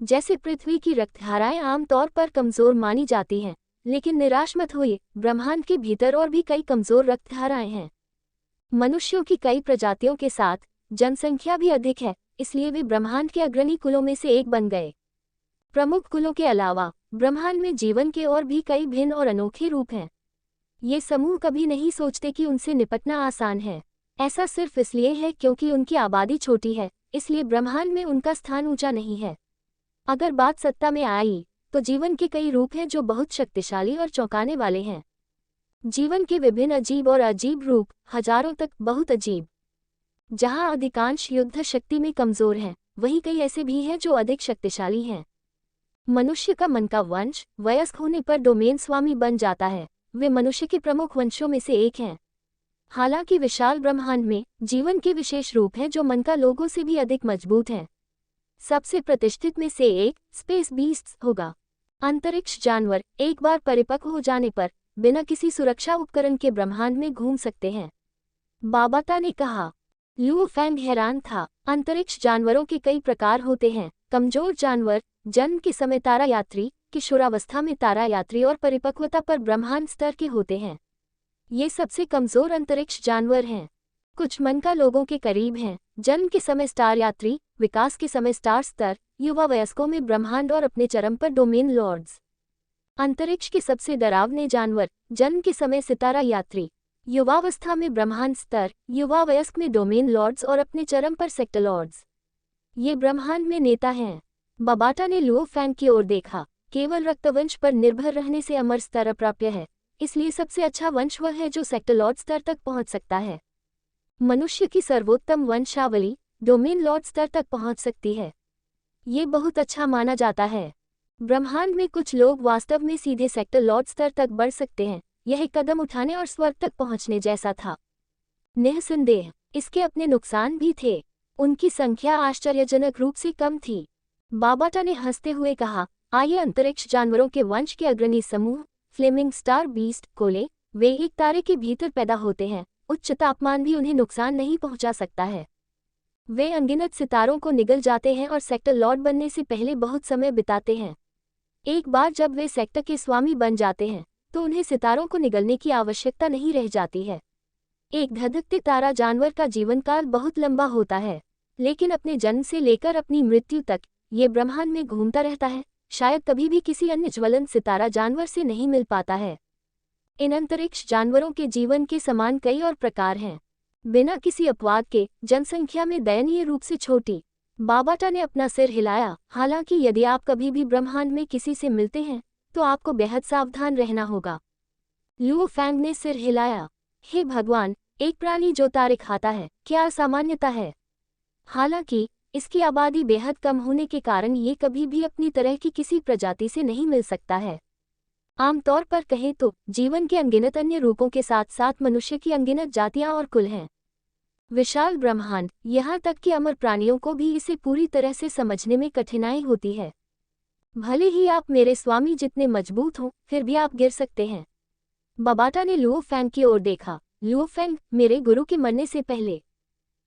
जैसे पृथ्वी की रक्तधाराएं आमतौर पर कमजोर मानी जाती हैं, लेकिन निराश मत होइए, ब्रह्मांड के भीतर और भी कई कमजोर रक्तधाराएं हैं। मनुष्यों की कई प्रजातियों के साथ जनसंख्या भी अधिक है, इसलिए वे ब्रह्मांड के अग्रणी कुलों में से एक बन गए। प्रमुख कुलों के अलावा ब्रह्मांड में जीवन के और भी कई भिन्न और अनोखे रूप हैं। ये समूह कभी नहीं सोचते कि उनसे निपटना आसान है। ऐसा सिर्फ इसलिए है क्योंकि उनकी आबादी छोटी है, इसलिए ब्रह्मांड में उनका स्थान ऊंचा नहीं है। अगर बात सत्ता में आई तो जीवन के कई रूप हैं जो बहुत शक्तिशाली और चौंकाने वाले हैं। जीवन के विभिन्न अजीब और अजीब रूप, हजारों तक बहुत अजीब। जहां अधिकांश युद्ध शक्ति में कमजोर हैं, वहीं कई ऐसे भी हैं जो अधिक शक्तिशाली हैं। मनुष्य का मन का वंश वयस्क होने पर डोमेन स्वामी बन जाता है। वे मनुष्य के प्रमुख वंशों में से एक हैं। हालांकि विशाल ब्रह्मांड में जीवन के विशेष रूप हैं जो मन का लोगों से भी अधिक मजबूत हैं। सबसे प्रतिष्ठित में से एक स्पेस बीस्ट्स होगा। अंतरिक्ष जानवर एक बार परिपक्व हो जाने पर बिना किसी सुरक्षा उपकरण के ब्रह्मांड में घूम सकते हैं, बाबाता ने कहा। लुओ फैंग हैरान था। अंतरिक्ष जानवरों के कई प्रकार होते हैं। कमजोर जानवर जन्म के समय तारा यात्री, किशोरावस्था में तारा यात्री और परिपक्वता पर ब्रह्मांड स्तर के होते हैं। ये सबसे कमजोर अंतरिक्ष जानवर हैं। कुछ मन का लोगों के करीब हैं। जन्म के समय स्टार यात्री, विकास के समय स्टार स्तर, युवा वयस्कों में ब्रह्मांड और अपने चरम पर डोमेन लॉर्ड्स। अंतरिक्ष के सबसे डरावने जानवर जन्म के समय सितारा यात्री, युवावस्था में ब्रह्मांड स्तर, युवा वयस्क में डोमेन लॉर्ड्स और अपने चरम पर सेक्टर लॉर्ड्स। ये ब्रह्मांड में नेता हैं। बाबाटा ने लुओ फैंग की ओर देखा। केवल रक्तवंश पर निर्भर रहने से अमर स्तर अप्राप्य है, इसलिए सबसे अच्छा वंश वह है जो सेक्टर लॉर्ड स्तर तक पहुंच सकता है। मनुष्य की सर्वोत्तम वंशावली डोमेन लॉर्ड स्तर तक पहुंच सकती है। ये बहुत अच्छा माना जाता है। ब्रह्मांड में कुछ लोग वास्तव में सीधे सेक्टर लॉर्ड स्तर तक बढ़ सकते हैं। यह एक कदम उठाने और स्वर्ग तक पहुंचने जैसा था। निःसंदेह इसके अपने नुकसान भी थे। उनकी संख्या आश्चर्यजनक रूप से कम थी। बाबाटा ने हंसते हुए कहा, आइए अंतरिक्ष जानवरों के वंश के अग्रणी समूह फ्लेमिंग स्टार बीस्ट को ले। वे एक तारे के भीतर पैदा होते हैं। उच्च तापमान भी उन्हें नुकसान नहीं पहुंचा सकता है। वे अनगिनत सितारों को निगल जाते हैं और सेक्टर लॉर्ड बनने से पहले बहुत समय बिताते हैं। एक बार जब वे सेक्टर के स्वामी बन जाते हैं तो उन्हें सितारों को निगलने की आवश्यकता नहीं रह जाती है। एक धधकते तारा जानवर का जीवनकाल बहुत लंबा होता है, लेकिन अपने जन्म से लेकर अपनी मृत्यु तक ये ब्रह्मांड में घूमता रहता है। शायद कभी भी किसी अन्य ज्वलंत सितारा जानवर से नहीं मिल पाता है। इन अंतरिक्ष जानवरों के जीवन के समान कई और प्रकार हैं। बिना किसी अपवाद के जनसंख्या में दयनीय रूप से छोटी। बाबाटा ने अपना सिर हिलाया। हालांकि यदि आप कभी भी ब्रह्मांड में किसी से मिलते हैं तो आपको बेहद सावधान रहना होगा। लुओ फैंग ने सिर हिलाया। हे भगवान, एक प्राणी जो तारे खाता है, क्या असामान्यता है। हालांकि इसकी आबादी बेहद कम होने के कारण ये कभी भी अपनी तरह की किसी प्रजाति से नहीं मिल सकता है। आमतौर पर कहें तो जीवन के अनगिनत अन्य रूपों के साथ साथ मनुष्य की अनगिनत जातियां और कुल हैं। विशाल ब्रह्मांड, यहाँ तक कि अमर प्राणियों को भी इसे पूरी तरह से समझने में कठिनाई होती है। भले ही आप मेरे स्वामी जितने मजबूत हों, फिर भी आप गिर सकते हैं। बाबाटा ने लुओ फैंग की ओर देखा। लुओ फैंग मेरे गुरु के मरने से पहले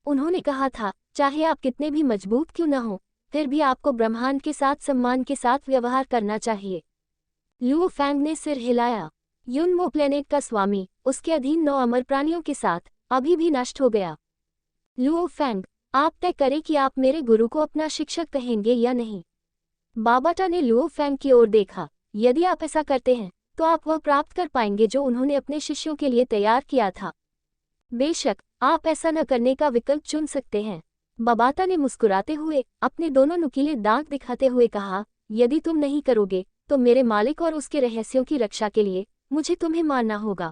उन्होंने कहा था, चाहे आप कितने भी मजबूत क्यों न हो, फिर भी आपको ब्रह्मांड के साथ सम्मान के साथ व्यवहार करना चाहिए। लुओ फैंग ने सिर हिलाया। युनमो प्लेनेट का स्वामी उसके अधीन 9 अमर प्राणियों के साथ अभी भी नष्ट हो गया। लुओ फैंग, आप तय करें कि आप मेरे गुरु को अपना शिक्षक कहेंगे या नहीं। बाबाटा ने लुओ फैंग की ओर देखा। यदि आप ऐसा करते हैं तो आप वह प्राप्त कर पाएंगे जो उन्होंने अपने शिष्यों के लिए तैयार किया था। बेशक आप ऐसा न करने का विकल्प चुन सकते हैं। बाबाता ने मुस्कुराते हुए अपने दोनों नुकीले दांत दिखाते हुए कहा, यदि तुम नहीं करोगे तो मेरे मालिक और उसके रहस्यों की रक्षा के लिए मुझे तुम्हें मारना होगा।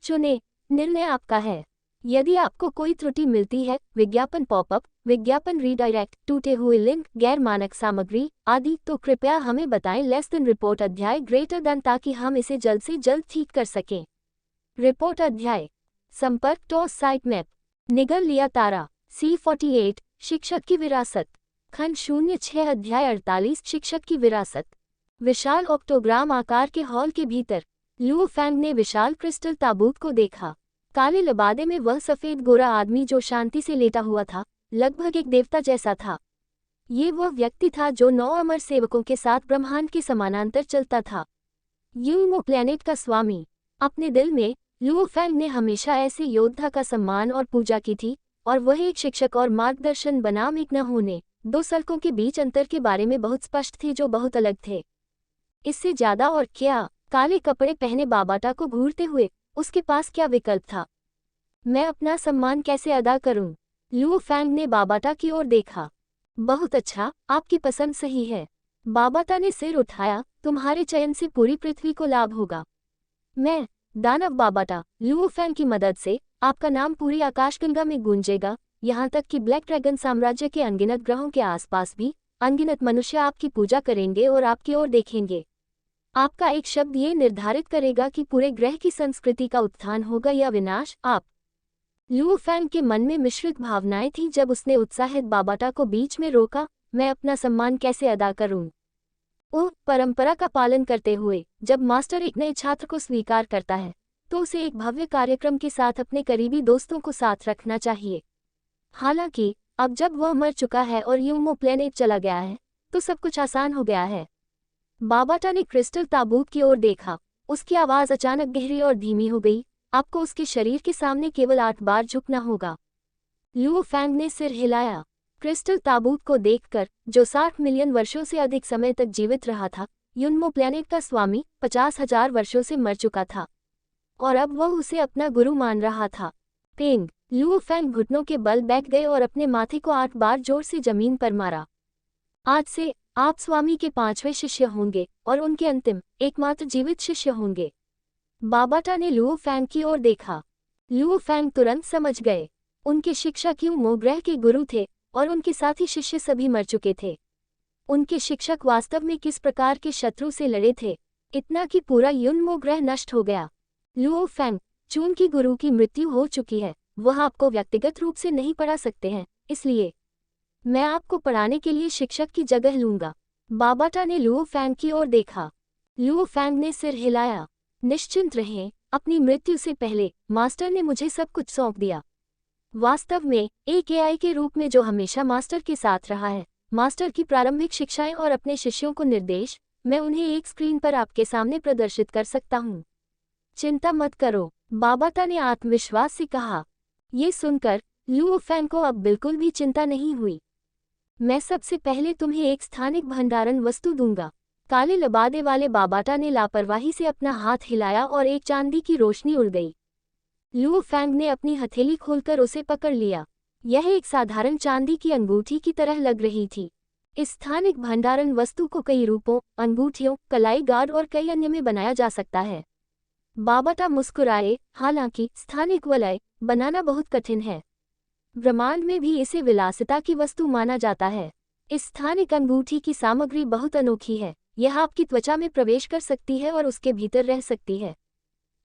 चुने, निर्णय आपका है। यदि आपको कोई त्रुटि मिलती है, विज्ञापन पॉपअप, विज्ञापन रीडायरेक्ट, टूटे हुए लिंक, गैर मानक सामग्री आदि, तो कृपया हमें बताएं। लेस देन रिपोर्ट अध्याय ग्रेटर देन, ताकि हम इसे जल्द से जल्द ठीक कर सकें। रिपोर्ट अध्याय संपर्क टॉस साइट मैप। निगल लिया तारा C48 शिक्षक की विरासत। खंड 06 अध्याय 48 शिक्षक की विरासत। विशाल ऑक्टोग्राम आकार के हॉल के भीतर लुओ फैंग ने विशाल क्रिस्टल ताबूत को देखा। काले लबादे में वह सफेद गोरा आदमी जो शांति से लेटा हुआ था, लगभग एक देवता जैसा था। ये वह व्यक्ति था जो 9 अमर सेवकों के साथ ब्रह्मांड के समानांतर चलता था। युनमो प्लेनेट का स्वामी। अपने दिल में लुओ फैंग ने हमेशा ऐसे योद्धा का सम्मान और पूजा की थी, और वह एक शिक्षक और मार्गदर्शन बनाम एक न होने 2 सड़कों के बीच अंतर के बारे में बहुत स्पष्ट थे जो बहुत अलग थे। इससे ज्यादा और क्या, काले कपड़े पहने बाबाटा को घूरते हुए उसके पास क्या विकल्प था। मैं अपना सम्मान कैसे अदा करूं? लुओ फैंग ने बाबाटा की ओर देखा। बहुत अच्छा, आपकी पसंद सही है। बाबाटा ने सिर उठाया। तुम्हारे चयन से पूरी पृथ्वी को लाभ होगा। मैं दानव बाबाटा, लुओ फैंग की मदद से आपका नाम पूरी आकाशगंगा में गूंजेगा, यहाँ तक कि ब्लैक ड्रैगन साम्राज्य के अनगिनत ग्रहों के आसपास भी अनगिनत मनुष्य आपकी पूजा करेंगे और आपकी ओर देखेंगे। आपका एक शब्द ये निर्धारित करेगा कि पूरे ग्रह की संस्कृति का उत्थान होगा या विनाश। आप लुओ फैंग के मन में मिश्रित भावनाएं थीं जब उसने उत्साहित बाबाटा को बीच में रोका। मैं अपना सम्मान कैसे अदा करूं? परंपरा का पालन करते हुए जब मास्टर एक नए छात्र को स्वीकार करता है तो उसे एक भव्य कार्यक्रम के साथ अपने करीबी दोस्तों को साथ रखना चाहिए। हालांकि अब जब वह मर चुका है और यूमो प्लेनेट चला गया है तो सब कुछ आसान हो गया है। बाबाटा ने क्रिस्टल ताबूत की ओर देखा। उसकी आवाज अचानक गहरी और धीमी हो गई। आपको उसके शरीर के सामने केवल 8 बार झुकना होगा। लुओ फैंग ने सिर हिलाया। क्रिस्टल ताबूत को देखकर, जो 60 मिलियन वर्षों से अधिक समय तक जीवित रहा था, युनमो प्लेनेट का स्वामी 50,000 वर्षों से मर चुका था और अब वह उसे अपना गुरु मान रहा था। पेंग, लुओ फैंग घुटनों के बल बैठ गए और अपने माथे को 8 बार जोर से जमीन पर मारा। आज से आप स्वामी के 5वें शिष्य होंगे और उनके अंतिम एकमात्र जीवित शिष्य होंगे। बाबाटा ने लुओ फैंग की ओर देखा। लुओ फैंग तुरंत समझ गए। उनके शिक्षक युमो ग्रह के गुरु थे और उनके साथी शिष्य सभी मर चुके थे। उनके शिक्षक वास्तव में किस प्रकार के शत्रु से लड़े थे, इतना कि पूरा युनमो ग्रह नष्ट हो गया। लुओ फैंग, चूंकि गुरु की मृत्यु हो चुकी है, वह आपको व्यक्तिगत रूप से नहीं पढ़ा सकते हैं, इसलिए मैं आपको पढ़ाने के लिए शिक्षक की जगह लूंगा। बाबाटा ने लुओ फैंग की ओर देखा। लुओ फैंग ने सिर हिलाया। निश्चिंत रहें, अपनी मृत्यु से पहले मास्टर ने मुझे सब कुछ सौंप दिया। वास्तव में एक एआई के रूप में जो हमेशा मास्टर के साथ रहा है, मास्टर की प्रारंभिक शिक्षाएं और अपने शिष्यों को निर्देश, मैं उन्हें एक स्क्रीन पर आपके सामने प्रदर्शित कर सकता हूँ। चिंता मत करो, बाबाटा ने आत्मविश्वास से कहा। ये सुनकर लुओ फैंग को अब बिल्कुल भी चिंता नहीं हुई। मैं सबसे पहले तुम्हें एक स्थानिक भंडारण वस्तु दूंगा। काले लबादे वाले बाबाटा ने लापरवाही से अपना हाथ हिलाया और एक चांदी की रोशनी उड़ गई। लुओ फैंग ने अपनी हथेली खोलकर उसे पकड़ लिया। यह एक साधारण चांदी की अंगूठी की तरह लग रही थी। इस स्थानिक भंडारण वस्तु को कई रूपों, अंगूठियों, कलाई गार्ड और कई अन्य में बनाया जा सकता है। बाबाटा मुस्कुराए। हालांकि स्थानिक वलय बनाना बहुत कठिन है। ब्रह्मांड में भी इसे विलासिता की वस्तु माना जाता है। इस स्थानिक अंगूठी की सामग्री बहुत अनोखी है। यह आपकी त्वचा में प्रवेश कर सकती है और उसके भीतर रह सकती है।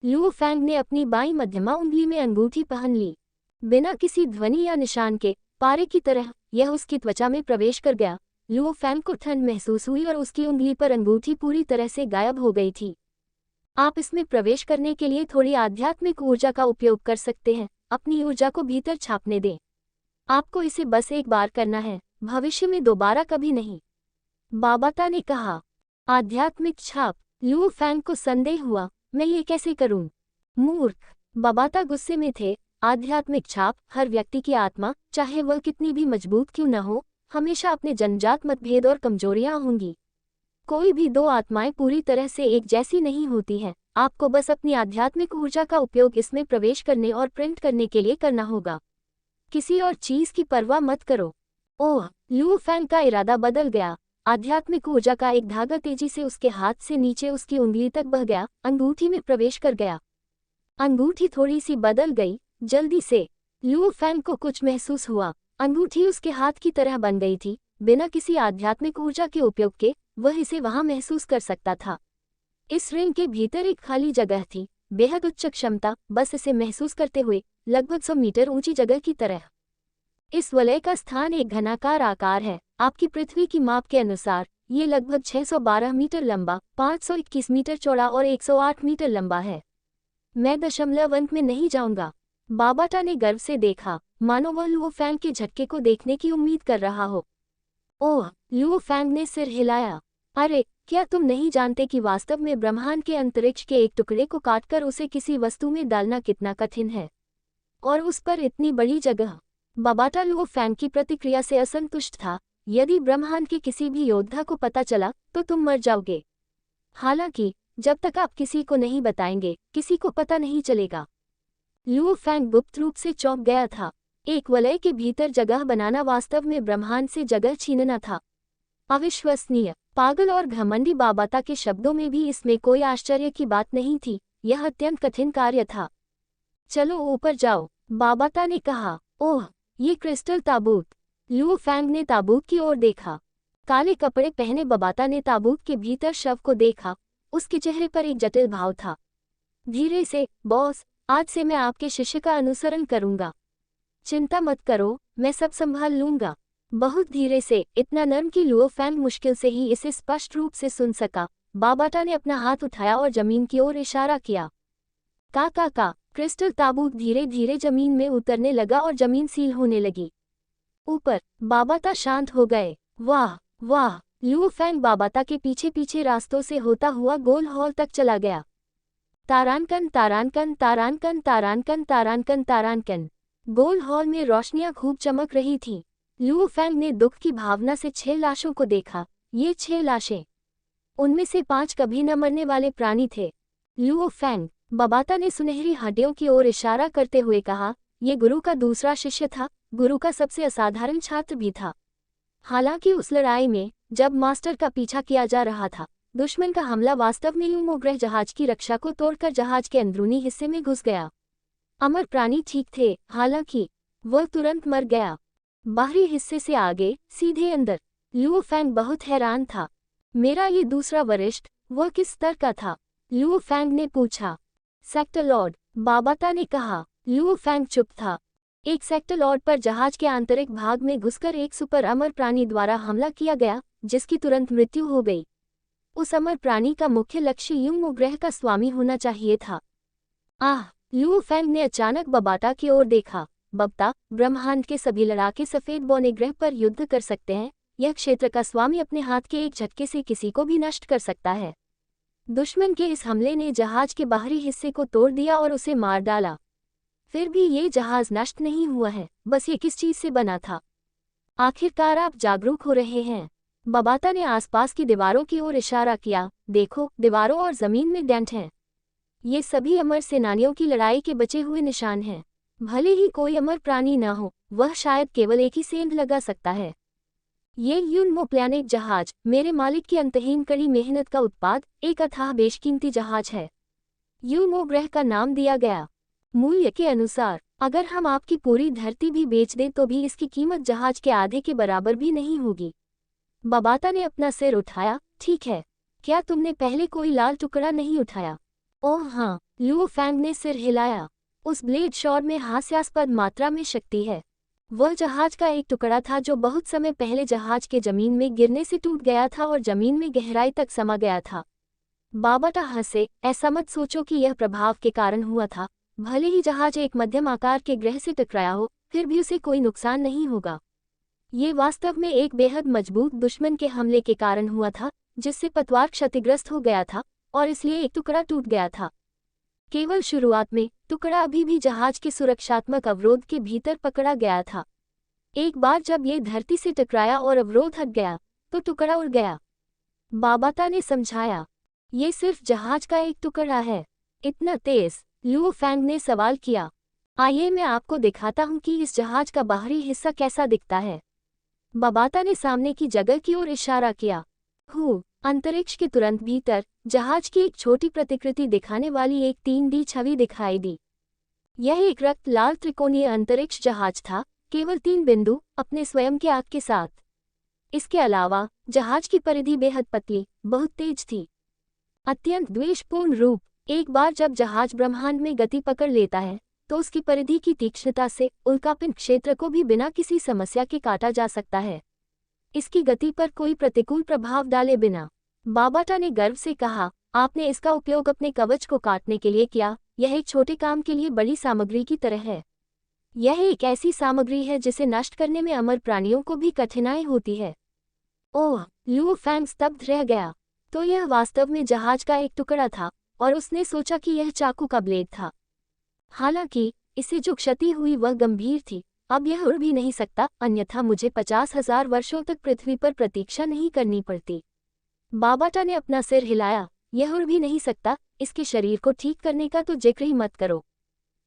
लुओ फैंग ने अपनी बाईं मध्यमा उंगली में अंगूठी पहन ली। बिना किसी ध्वनि या निशान के, पारे की तरह यह उसकी त्वचा में प्रवेश कर गया। लुओ फैंग को ठंड महसूस हुई और उसकी उंगली पर अंगूठी पूरी तरह से गायब हो गई थी। आप इसमें प्रवेश करने के लिए थोड़ी आध्यात्मिक ऊर्जा का उपयोग कर सकते हैं। अपनी ऊर्जा को भीतर छापने दें। आपको इसे बस एक बार करना है, भविष्य में दोबारा कभी नहीं। बाबाटा ने कहा। आध्यात्मिक छाप। लुओ फैंग को संदेह हुआ, मैं ये कैसे करूं? मूर्ख, बाबाटा गुस्से में थे। आध्यात्मिक छाप, हर व्यक्ति की आत्मा, चाहे वह कितनी भी मजबूत क्यों न हो, हमेशा अपने जन्मजात मतभेद और कमजोरियां होंगी। कोई भी दो आत्माएं पूरी तरह से एक जैसी नहीं होती हैं। आपको बस अपनी आध्यात्मिक ऊर्जा का उपयोग इसमें प्रवेश करने और प्रिंट करने के लिए करना होगा। किसी और चीज की परवाह मत करो। ओह, लुओ फैंग का इरादा बदल गया। आध्यात्मिक ऊर्जा का एक धागा तेजी से उसके हाथ से नीचे उसकी उंगली तक बह गया, अंगूठी में प्रवेश कर गया। अंगूठी थोड़ी सी बदल गई। जल्दी से लुओ फैंग को कुछ महसूस हुआ। अंगूठी उसके हाथ की तरह बन गई थी। बिना किसी आध्यात्मिक ऊर्जा के उपयोग के वह इसे वहां महसूस कर सकता था। इस रिंग के भीतर एक खाली जगह थी, बेहद उच्च क्षमता, बस इसे महसूस करते हुए, लगभग 100 मीटर ऊंची जगह की तरह। इस वलय का स्थान एक घनाकार आकार है। आपकी पृथ्वी की माप के अनुसार ये लगभग 612 मीटर लंबा, 521 मीटर चौड़ा और 108 मीटर लंबा है। मैं दशमलव अंक में नहीं जाऊंगा। बाबाटा ने गर्व से देखा, मानो वह लुओ फैंग के झटके को देखने की उम्मीद कर रहा हो। ओह, लुओ फैंग ने सिर हिलाया। अरे, क्या तुम नहीं जानते कि वास्तव में ब्रह्मांड के अंतरिक्ष के एक टुकड़े को काटकर उसे किसी वस्तु में डालना कितना कठिन है, और उस पर इतनी बड़ी जगह। बाबाटा लुओ फैंग की प्रतिक्रिया से असंतुष्ट था। यदि ब्रह्मांड के किसी भी योद्धा को पता चला तो तुम मर जाओगे। हालांकि जब तक आप किसी को नहीं बताएंगे, किसी को पता नहीं चलेगा। लुओ फैंग गुप्त रूप से चौंक गया था। एक वलय के भीतर जगह बनाना वास्तव में ब्रह्मांड से जगह छीनना था। अविश्वसनीय, पागल और घमंडी। बाबाटा के शब्दों में भी इसमें कोई आश्चर्य की बात नहीं थी। यह अत्यंत कठिन कार्य था। चलो ऊपर जाओ, बाबाटा ने कहा। ओह, ये क्रिस्टल ताबूत। लुओ फैंग ने ताबूत की ओर देखा। काले कपड़े पहने बाबाटा ने ताबूत के भीतर शव को देखा। उसके चेहरे पर एक जटिल भाव था। धीरे से, बॉस, आज से मैं आपके शिष्य का अनुसरण करूंगा। चिंता मत करो, मैं सब संभाल लूंगा। बहुत धीरे से, इतना नर्म कि लुओ फैंग मुश्किल से ही इसे स्पष्ट रूप से सुन सका। बाबाटा ने अपना हाथ उठाया और जमीन की ओर इशारा किया। का क्रिस्टल ताबूत धीरे धीरे जमीन में उतरने लगा और जमीन सील होने लगी। ऊपर बाबाटा शांत हो गए। वाह वाह! लुओ फैंग बाबाटा के पीछे पीछे रास्तों से होता हुआ गोल हॉल तक चला गया। तारानकन तारानकन तारानकन तारानकन तारानकन तारानकन। गोल हॉल में रोशनियां खूब चमक रही थीं। लुओ फैंग ने दुख की भावना से 6 लाशों को देखा। ये 6 लाशें, उनमें से 5 कभी न मरने वाले प्राणी थे। लुओ फैंग, बाबाटा ने सुनहरी हड्डियों की ओर इशारा करते हुए कहा, ये गुरु का दूसरा शिष्य था, गुरु का सबसे असाधारण छात्र भी था। हालांकि उस लड़ाई में, जब मास्टर का पीछा किया जा रहा था, दुश्मन का हमला वास्तव में यूमोग्रह जहाज की रक्षा को तोड़कर जहाज के अंदरूनी हिस्से में घुस गया। अमर प्राणी ठीक थे, हालांकि वह तुरंत मर गया। बाहरी हिस्से से आगे, सीधे अंदर। लुओ फैंग बहुत हैरान था। मेरा ये दूसरा वरिष्ठ, वह किस स्तर का था? लुओ फैंग ने पूछा। सेक्टर लॉर्ड, बाबाटा ने कहा। लुओ फैंग चुप था। एक सेक्टर लॉर्ड पर जहाज के आंतरिक भाग में घुसकर एक सुपर अमर प्राणी द्वारा हमला किया गया, जिसकी तुरंत मृत्यु हो गई। उस अमर प्राणी का मुख्य लक्ष्य यूमोग्रह का स्वामी होना चाहिए था। आह! लुओ फैंग ने अचानक बाबाटा की ओर देखा। बबता, ब्रह्मांड के सभी लड़ाके सफेद बौने ग्रह पर युद्ध कर सकते हैं। यह क्षेत्र का स्वामी अपने हाथ के एक झटके से किसी को भी नष्ट कर सकता है। दुश्मन के इस हमले ने जहाज के बाहरी हिस्से को तोड़ दिया और उसे मार डाला। फिर भी ये जहाज नष्ट नहीं हुआ है, बस ये किस चीज से बना था? आखिरकार आप जागरूक हो रहे हैं। बाबाटा ने आसपास की दीवारों की ओर इशारा किया। देखो, दीवारों और जमीन में डेंट हैं। ये सभी अमर सेनानियों की लड़ाई के बचे हुए निशान हैं। भले ही कोई अमर प्राणी न हो, वह शायद केवल एक ही सेंध लगा सकता है। ये यूनमोप्लैनेट जहाज, मेरे मालिक की अंतहीन कड़ी मेहनत का उत्पाद, एक अथाह बेशकीमती जहाज है। यूमोग्रह का नाम दिया गया। मूल्य के अनुसार, अगर हम आपकी पूरी धरती भी बेच दें तो भी इसकी कीमत जहाज के आधे के बराबर भी नहीं होगी। बाबाटा ने अपना सिर उठाया। ठीक है, क्या तुमने पहले कोई लाल टुकड़ा नहीं उठाया? ओह हाँ, लुओ फैंग ने सिर हिलाया। उस ब्लेड शॉर में हास्यास्पद मात्रा में शक्ति है। वह जहाज का एक टुकड़ा था जो बहुत समय पहले जहाज के जमीन में गिरने से टूट गया था और जमीन में गहराई तक समा गया था। बाबाटा हंसे। ऐसा मत सोचो कि यह प्रभाव के कारण हुआ था। भले ही जहाज एक मध्यम आकार के ग्रह से टकराया हो, फिर भी उसे कोई नुकसान नहीं होगा। ये वास्तव में एक बेहद मजबूत दुश्मन के हमले के कारण हुआ था, जिससे पतवार क्षतिग्रस्त हो गया था और इसलिए एक टुकड़ा टूट गया था। केवल शुरुआत में, टुकड़ा अभी भी जहाज के सुरक्षात्मक अवरोध के भीतर पकड़ा गया था। एक बार जब ये धरती से टकराया और अवरोध हट गया, तो टुकड़ा उड़ गया। बाबाटा ने समझाया। ये सिर्फ जहाज का एक टुकड़ा है। इतना तेज? लुओ फैंग ने सवाल किया। आइए मैं आपको दिखाता हूँ कि इस जहाज का बाहरी हिस्सा कैसा दिखता है। बाबाटा ने सामने की जगह की ओर इशारा किया। अंतरिक्ष के तुरंत भीतर, जहाज की एक छोटी प्रतिकृति दिखाने वाली एक 3D छवि दिखाई दी। यह एक रक्त लाल त्रिकोणीय अंतरिक्ष जहाज था, केवल 3 बिंदु, अपने स्वयं के आग के साथ। इसके अलावा, जहाज की परिधि बेहद पतली, बहुत तेज थी। अत्यंत द्वेषपूर्ण रूप। एक बार जब जहाज ब्रह्मांड में गति पकड़ लेता है, तो उसकी परिधि की तीक्ष्णता से उल्कापिंड क्षेत्र को भी बिना किसी समस्या के काटा जा सकता है, इसकी गति पर कोई प्रतिकूल प्रभाव डाले बिना। बाबाटा ने गर्व से कहा, आपने इसका उपयोग अपने कवच को काटने के लिए किया। यह एक छोटे काम के लिए बड़ी सामग्री की तरह है। यह एक ऐसी सामग्री है जिसे नष्ट करने में अमर प्राणियों को भी कठिनाई होती है। ओह! लुओ फैंग स्तब्ध रह गया। तो यह वास्तव में जहाज का एक टुकड़ा था, और उसने सोचा कि यह चाकू का ब्लेड था। हालांकि, इसे जो क्षति हुई वह गंभीर थी। अब यह उड़ भी नहीं सकता, अन्यथा मुझे 50,000 वर्षों तक पृथ्वी पर प्रतीक्षा नहीं करनी पड़ती। बाबाटा ने अपना सिर हिलाया। यह उड़ भी नहीं सकता, इसके शरीर को ठीक करने का तो जिक्र ही मत करो।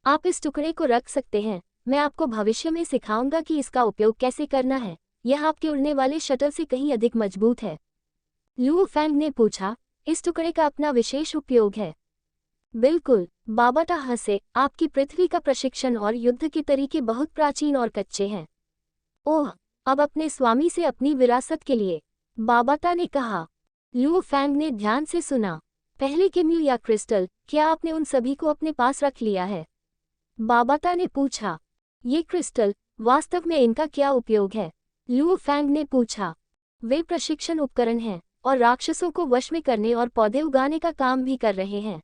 आप इस टुकड़े को रख सकते हैं। मैं आपको भविष्य में सिखाऊंगा कि इसका उपयोग कैसे करना है। यह आपके उड़ने वाले शटल से कहीं अधिक मजबूत है। लुओ फैंग ने पूछा, इस टुकड़े का अपना विशेष उपयोग है? बिल्कुल, बाबाटा हंसे। आपकी पृथ्वी का प्रशिक्षण और युद्ध के तरीके बहुत प्राचीन और कच्चे हैं। ओह! अब अपने स्वामी से अपनी विरासत के लिए, बाबाटा ने कहा। लुओ फैंग ने ध्यान से सुना। पहले किम्यू या क्रिस्टल, क्या आपने उन सभी को अपने पास रख लिया है? बाबाटा ने पूछा। ये क्रिस्टल, वास्तव में इनका क्या उपयोग है? लुओ फैंग ने पूछा। वे प्रशिक्षण उपकरण हैं और राक्षसों को वश में करने और पौधे उगाने का काम भी कर रहे हैं।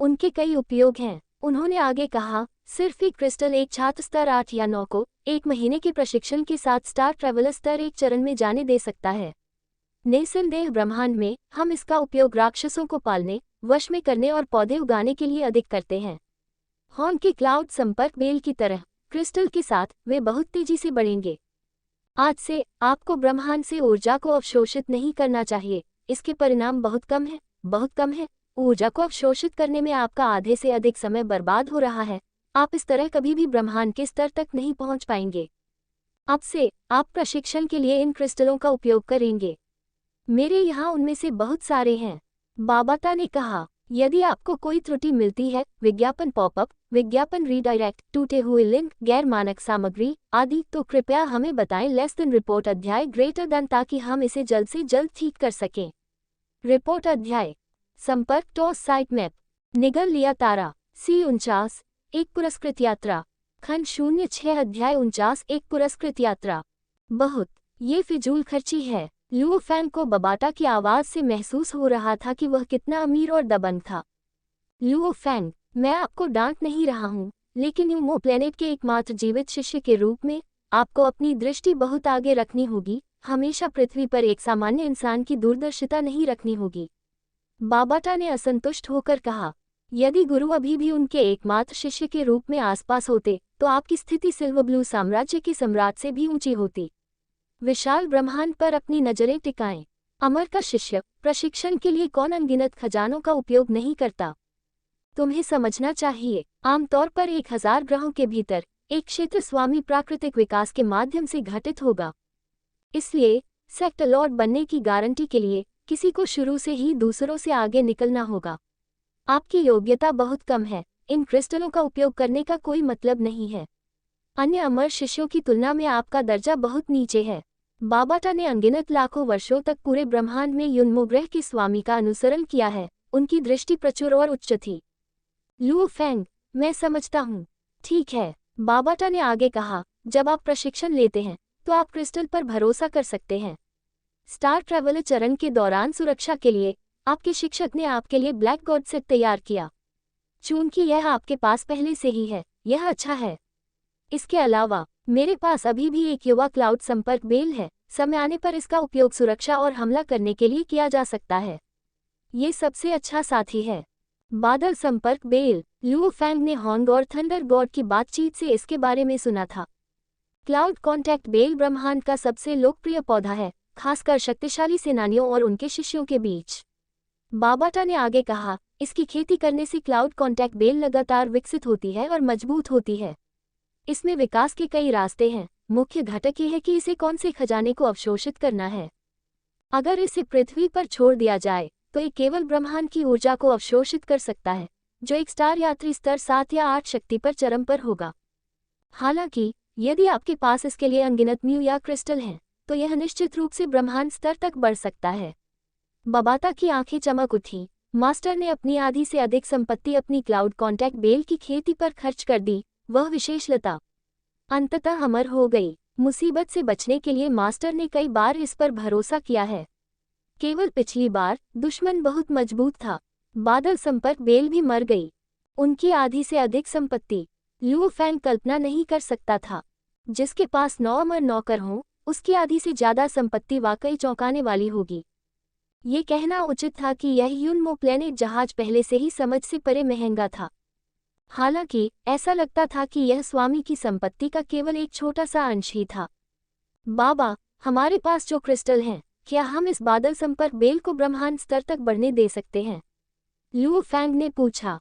उनके कई उपयोग हैं। उन्होंने आगे कहा, सिर्फ एक क्रिस्टल एक छात्र स्तर 8 या 9 को 1 महीने के प्रशिक्षण के साथ स्टार ट्रैवलर स्तर 1 चरण में जाने दे सकता है। निस्संदेह ब्रह्मांड में हम इसका उपयोग राक्षसों को पालने, वश में करने और पौधे उगाने के लिए अधिक करते हैं। हॉर्न के क्लाउड संपर्क बेल की तरह क्रिस्टल के साथ वे बहुत तेजी से बढ़ेंगे। आज से आपको ब्रह्मांड से ऊर्जा को अवशोषित नहीं करना चाहिए। इसके परिणाम बहुत कम है, बहुत कम है। ऊर्जा को अवशोषित करने में आपका आधे से अधिक समय बर्बाद हो रहा है। आप इस तरह कभी भी ब्रह्मांड के स्तर तक नहीं पहुंच पाएंगे। अब से आप प्रशिक्षण के लिए इन क्रिस्टलों का उपयोग करेंगे। मेरे यहाँ उनमें से बहुत सारे हैं, बाबाता ने कहा। यदि आपको कोई त्रुटि मिलती है, विज्ञापन पॉपअप, विज्ञापन रीडायरेक्ट, टूटे हुए लिंक, गैर मानक सामग्री आदि, तो कृपया हमें बताएं। लेस देन रिपोर्ट अध्याय ग्रेटर देन, ताकि हम इसे जल्द से जल्द ठीक कर सकें। रिपोर्ट अध्याय संपर्क टॉस साइट मैप निगल लिया तारा C49 एक पुरस्कृत यात्रा खंड 06 अध्याय 49 एक पुरस्कृत यात्रा। बहुत ये फिजूल खर्ची है। लुओ फैंग को बबाटा की आवाज से महसूस हो रहा था कि वह कितना अमीर और दबंग था। लुओ फैंग, मैं आपको डांट नहीं रहा हूँ, लेकिन यूमो प्लेनेट के एकमात्र जीवित शिष्य के रूप में आपको अपनी दृष्टि बहुत आगे रखनी होगी। हमेशा पृथ्वी पर एक सामान्य इंसान की दूरदर्शिता नहीं रखनी होगी। बाबाटा ने असंतुष्ट होकर कहा, यदि गुरु अभी भी उनके एकमात्र शिष्य के रूप में आसपास होते तो आपकी स्थिति सिल्वर ब्लू साम्राज्य के सम्राट से भी ऊंची होती। विशाल ब्रह्मांड पर अपनी नजरें टिकाएं। अमर का शिष्य प्रशिक्षण के लिए कौन अनगिनत खजानों का उपयोग नहीं करता। तुम्हें समझना चाहिए, आमतौर पर 1000 ग्रहों के भीतर एक क्षेत्र स्वामी प्राकृतिक विकास के माध्यम से घटित होगा। इसलिए सेक्टर लॉर्ड बनने की गारंटी के लिए किसी को शुरू से ही दूसरों से आगे निकलना होगा। आपकी योग्यता बहुत कम है। इन क्रिस्टलों का उपयोग करने का कोई मतलब नहीं है। अन्य अमर शिष्यों की तुलना में आपका दर्जा बहुत नीचे है। बाबाटा ने अनगिनत लाखों वर्षों तक पूरे ब्रह्मांड में युन्मो ग्रह के स्वामी का अनुसरण किया है। उनकी दृष्टि प्रचुर और उच्च थी। लुओ फैंग, मैं समझता हूँ। ठीक है, बाबाटा ने आगे कहा, जब आप प्रशिक्षण लेते हैं तो आप क्रिस्टल पर भरोसा कर सकते हैं। स्टार ट्रैवलर चरण के दौरान सुरक्षा के लिए आपके शिक्षक ने आपके लिए ब्लैक गॉड सेट तैयार किया। चूंकि यह आपके पास पहले से ही है, यह अच्छा है। इसके अलावा मेरे पास अभी भी एक युवा क्लाउड संपर्क बेल है। समय आने पर इसका उपयोग सुरक्षा और हमला करने के लिए किया जा सकता है। ये सबसे अच्छा साथी है। बादल संपर्क बेल। लुओ फैंग ने हॉर्न और थंडर गॉड की बातचीत से इसके बारे में सुना था। क्लाउड कॉन्टैक्ट बेल ब्रह्मांड का सबसे लोकप्रिय पौधा है, खासकर शक्तिशाली सेनानियों और उनके शिष्यों के बीच। बाबाटा ने आगे कहा, इसकी खेती करने से क्लाउड कॉन्टैक्ट बेल लगातार विकसित होती है और मजबूत होती है। इसमें विकास के कई रास्ते हैं। मुख्य घटक ये है कि इसे कौन से खजाने को अवशोषित करना है। अगर इसे पृथ्वी पर छोड़ दिया जाए तो ये केवल ब्रह्मांड की ऊर्जा को अवशोषित कर सकता है, जो एक स्टार यात्री स्तर 7 या 8 शक्ति पर चरम पर होगा। हालांकि यदि आपके पास इसके लिए अनगिनत म्यू या क्रिस्टल हैं, तो यह निश्चित रूप से ब्रह्मांड स्तर तक बढ़ सकता है। बबाता की आंखें चमक उठी। मास्टर ने अपनी आधी से अधिक संपत्ति अपनी क्लाउड कॉन्टैक्ट बेल की खेती पर खर्च कर दी। वह विशेषलता अंततः अमर हो गई। मुसीबत से बचने के लिए मास्टर ने कई बार इस पर भरोसा किया है। केवल पिछली बार दुश्मन बहुत मजबूत था। बादल संपर्क बेल भी मर गई। उनकी आधी से अधिक संपत्ति। लुओ फैंग कल्पना नहीं कर सकता था। जिसके पास 9 अमर नौकर हों, उसकी आधी से ज्यादा संपत्ति वाकई चौंकाने वाली होगी। ये कहना उचित था कि यह युन्मो प्लेनेट जहाज पहले से ही समझ से परे महंगा था। हालांकि ऐसा लगता था कि यह स्वामी की संपत्ति का केवल एक छोटा सा अंश ही था। बाबा, हमारे पास जो क्रिस्टल हैं, क्या हम इस बादल संपर्क बेल को ब्रह्मांड स्तर तक बढ़ने दे सकते हैं? लुओ फैंग ने पूछा।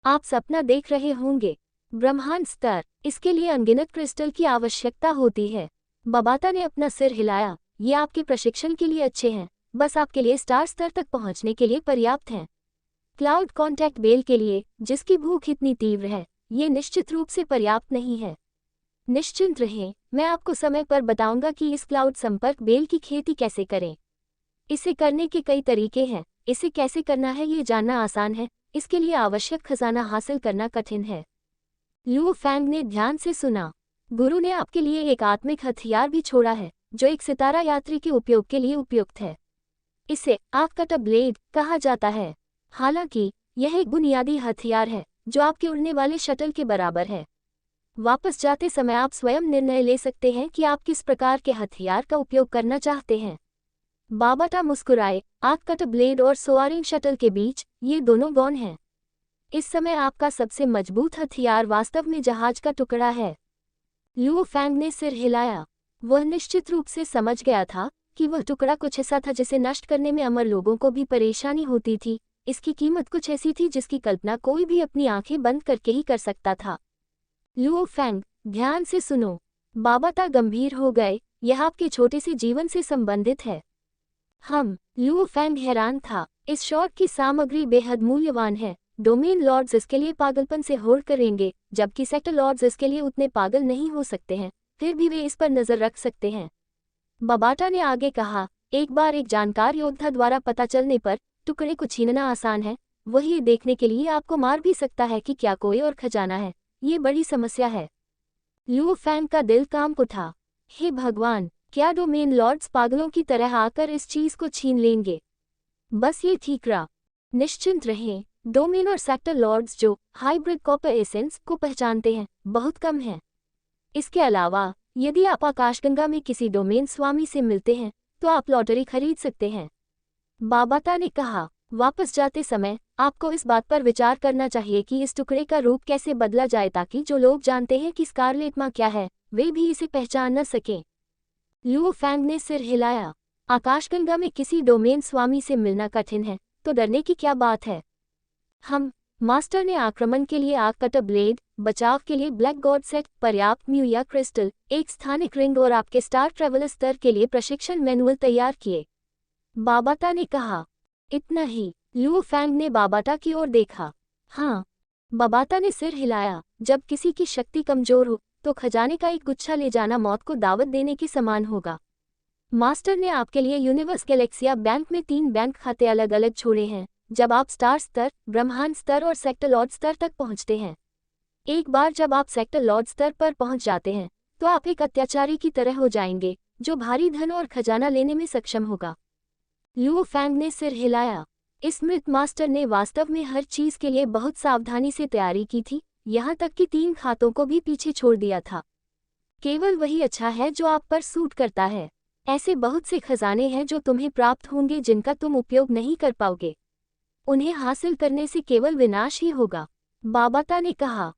आप सपना देख रहे होंगे। ब्रह्मांड स्तर, इसके लिए अनगिनत क्रिस्टल की आवश्यकता होती है। बबाता ने अपना सिर हिलाया। ये आपके प्रशिक्षण के लिए अच्छे हैं, बस आपके लिए स्टार स्तर तक पहुंचने के लिए पर्याप्त हैं। क्लाउड कॉन्टैक्ट बेल के लिए, जिसकी भूख इतनी तीव्र है, ये निश्चित रूप से पर्याप्त नहीं है। निश्चिंत रहें, मैं आपको समय पर बताऊंगा कि इस क्लाउड संपर्क बेल की खेती कैसे करें। इसे करने के कई तरीके हैं। इसे कैसे करना है ये जानना आसान है, इसके लिए आवश्यक खजाना हासिल करना कठिन है। लुओ फैंग ने ध्यान से सुना। गुरु ने आपके लिए एक आत्मिक हथियार भी छोड़ा है, जो एक सितारा यात्री के उपयोग के लिए उपयुक्त है। इसे आग कटर ब्लेड कहा जाता है। हालांकि यह एक बुनियादी हथियार है जो आपके उड़ने वाले शटल के बराबर है। वापस जाते समय आप स्वयं निर्णय ले सकते हैं कि आप किस प्रकार के हथियार का उपयोग करना चाहते हैं। बाबाटा मुस्कुराए। आग कटर ब्लेड और सोआरिंग शटल के बीच ये दोनों गौण हैं। इस समय आपका सबसे मजबूत हथियार वास्तव में जहाज का टुकड़ा है। लुओ फैंग ने सिर हिलाया। वह निश्चित रूप से समझ गया था कि वह टुकड़ा कुछ ऐसा था जिसे नष्ट करने में अमर लोगों को भी परेशानी होती थी। इसकी कीमत कुछ ऐसी थी जिसकी कल्पना कोई भी अपनी आंखें बंद करके ही कर सकता था। लुओ फैंग, ध्यान से सुनो। बाबाटा गंभीर हो गए। यह आपके छोटे से जीवन से संबंधित है। लुओ फैंग हैरान था। इस शॉट की सामग्री बेहद मूल्यवान है। डोमेन लॉर्ड्स इसके लिए पागलपन से होड़ करेंगे, जबकि सेक्टर लॉर्ड्स इसके लिए उतने पागल नहीं हो सकते हैं, फिर भी वे इस पर नजर रख सकते हैं। बाबाटा ने आगे कहा, एक बार एक जानकार योद्धा द्वारा पता चलने पर टुकड़े को छीनना आसान है, वह ये देखने के लिए आपको मार भी सकता है कि क्या कोई और खजाना है। ये बड़ी समस्या है। लुओ फैंग का दिल कांप उठा। हे भगवान, क्या डोमेन लॉर्ड्स पागलों की तरह आकर इस चीज को छीन लेंगे? बस ये ठीक रहा। निश्चिंत रहें, डोमेन और सेक्टर लॉर्ड्स जो हाइब्रिड कॉपर एसेंस को पहचानते हैं, बहुत कम हैं। इसके अलावा यदि आप आकाशगंगा में किसी डोमेन स्वामी से मिलते हैं तो आप लॉटरी खरीद सकते हैं। बाबाटा ने कहा, वापस जाते समय आपको इस बात पर विचार करना चाहिए कि इस टुकड़े का रूप कैसे बदला जाए ताकि जो लोग जानते हैं कि स्कारलेट माँ क्या है, वे भी इसे पहचान न सकें। लुओ फैंग ने सिर हिलाया। आकाशगंगा में किसी डोमेन स्वामी से मिलना कठिन है, तो डरने की क्या बात है? मास्टर ने आक्रमण के लिए आग कटर ब्लेड, बचाव के लिए ब्लैक गॉड सेट, पर्याप्त म्यू या क्रिस्टल, एक स्थानिक रिंग और आपके स्टार ट्रेवलर स्तर के लिए प्रशिक्षण मैनुअल तैयार किए। बाबाटा ने कहा, इतना ही? लुओ फैंग ने बाबाटा की ओर देखा। हाँ। बाबाटा ने सिर हिलाया। जब किसी की शक्ति कमजोर हो तो खजाने का एक गुच्छा ले जाना मौत को दावत देने के समान होगा। मास्टर ने आपके लिए यूनिवर्स गैलेक्सिया बैंक में 3 बैंक खाते अलग अलग छोड़े हैं। जब आप स्टार स्तर, ब्रह्मांड स्तर और सेक्टर लॉर्ड स्तर तक पहुंचते हैं, एक बार जब आप सेक्टर लॉर्ड स्तर पर पहुंच जाते हैं तो आप एक अत्याचारी की तरह हो जाएंगे जो भारी धन और खजाना लेने में सक्षम होगा। लुओ फैंग ने सिर हिलाया। इस मृत मास्टर ने वास्तव में हर चीज के लिए बहुत सावधानी से तैयारी की थी, यहाँ तक कि 3 खातों को भी पीछे छोड़ दिया था। केवल वही अच्छा है जो आप पर सूट करता है। ऐसे बहुत से खजाने हैं जो तुम्हें प्राप्त होंगे जिनका तुम उपयोग नहीं कर पाओगे। उन्हें हासिल करने से केवल विनाश ही होगा। बाबाटा ने कहा,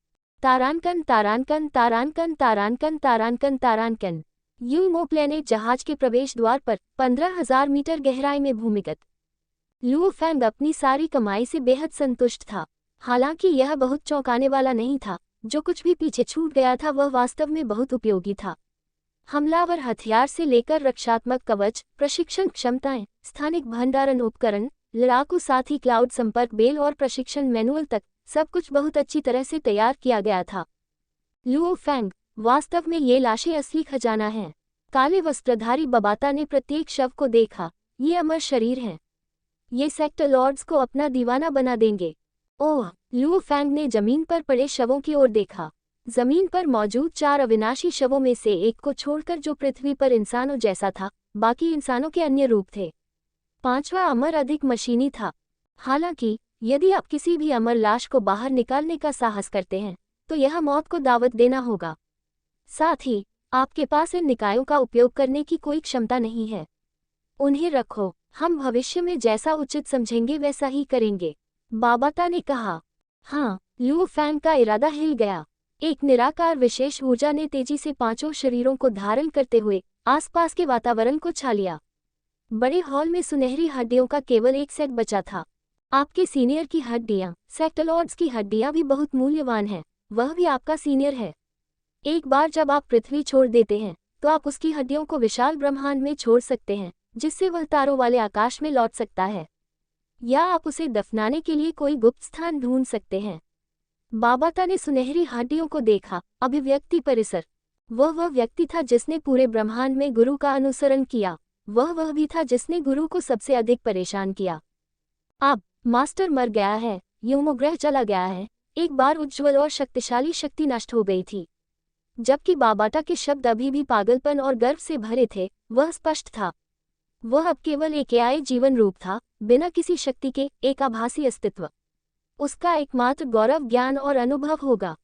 तारानकन तारानकन तारानकन तारानकन तारानकन तारानकन। यूमो प्लेनेट जहाज के प्रवेश द्वार पर 15,000 मीटर गहराई में भूमिगत। लुओ फैंग अपनी सारी कमाई से बेहद संतुष्ट था। हालांकि यह बहुत चौंकाने वाला नहीं था। जो कुछ भी पीछे छूट गया था वह वास्तव में बहुत उपयोगी था। हमलावर हथियार से लेकर रक्षात्मक कवच, प्रशिक्षण क्षमताएं, स्थानिक भंडारण उपकरण, लड़ाकू साथी, क्लाउड संपर्क बेल और प्रशिक्षण मैनुअल तक सब कुछ बहुत अच्छी तरह से तैयार किया गया था। लुओ फैंग, वास्तव में ये लाशें असली खजाना हैं। काले वस्त्रधारी बाबाटा ने प्रत्येक शव को देखा। ये अमर शरीर हैं। ये सेक्टर लॉर्ड्स को अपना दीवाना बना देंगे। ओह! लुओ फैंग ने जमीन पर पड़े शवों की ओर देखा। जमीन पर मौजूद 4 अविनाशी शवों में से एक को छोड़कर जो पृथ्वी पर इंसानों जैसा था, बाकी इंसानों के अन्य रूप थे। 5वां अमर अधिक मशीनी था। हालांकि यदि आप किसी भी अमर लाश को बाहर निकालने का साहस करते हैं तो यह मौत को दावत देना होगा। साथ ही आपके पास इन निकायों का उपयोग करने की कोई क्षमता नहीं है। उन्हें रखो, हम भविष्य में जैसा उचित समझेंगे वैसा ही करेंगे। बाबाटा ने कहा। हाँ। लुओ फैंग का इरादा हिल गया। एक निराकार विशेष ऊर्जा ने तेजी से 5 शरीरों को धारण करते हुए आसपास के वातावरण को छा लिया। बड़े हॉल में सुनहरी हड्डियों का केवल एक सेट बचा था। आपके सीनियर की हड्डियां, सेक्टर लॉर्ड्स की हड्डियां भी बहुत मूल्यवान हैं, वह भी आपका सीनियर है। एक बार जब आप पृथ्वी छोड़ देते हैं तो आप उसकी हड्डियों को विशाल ब्रह्मांड में छोड़ सकते हैं, जिससे वह तारों वाले आकाश में लौट सकता है, या आप उसे दफनाने के लिए कोई गुप्त स्थान ढूंढ सकते हैं। बाबाटा ने सुनहरी हड्डियों को देखा। अभिव्यक्ति परिसर। वह व्यक्ति था जिसने पूरे ब्रह्मांड में गुरु का अनुसरण किया। वह भी था जिसने गुरु को सबसे अधिक परेशान किया। अब मास्टर मर गया है, यूमो ग्रह चला गया है। एक बार उज्ज्वल और शक्तिशाली शक्ति नष्ट हो गई थी। जबकि बाबाटा के शब्द अभी भी पागलपन और गर्व से भरे थे, वह स्पष्ट था। वह अब केवल एक एआई जीवन रूप था, बिना किसी शक्ति के, एक आभासी अस्तित्व। उसका एकमात्र गौरव ज्ञान और अनुभव होगा।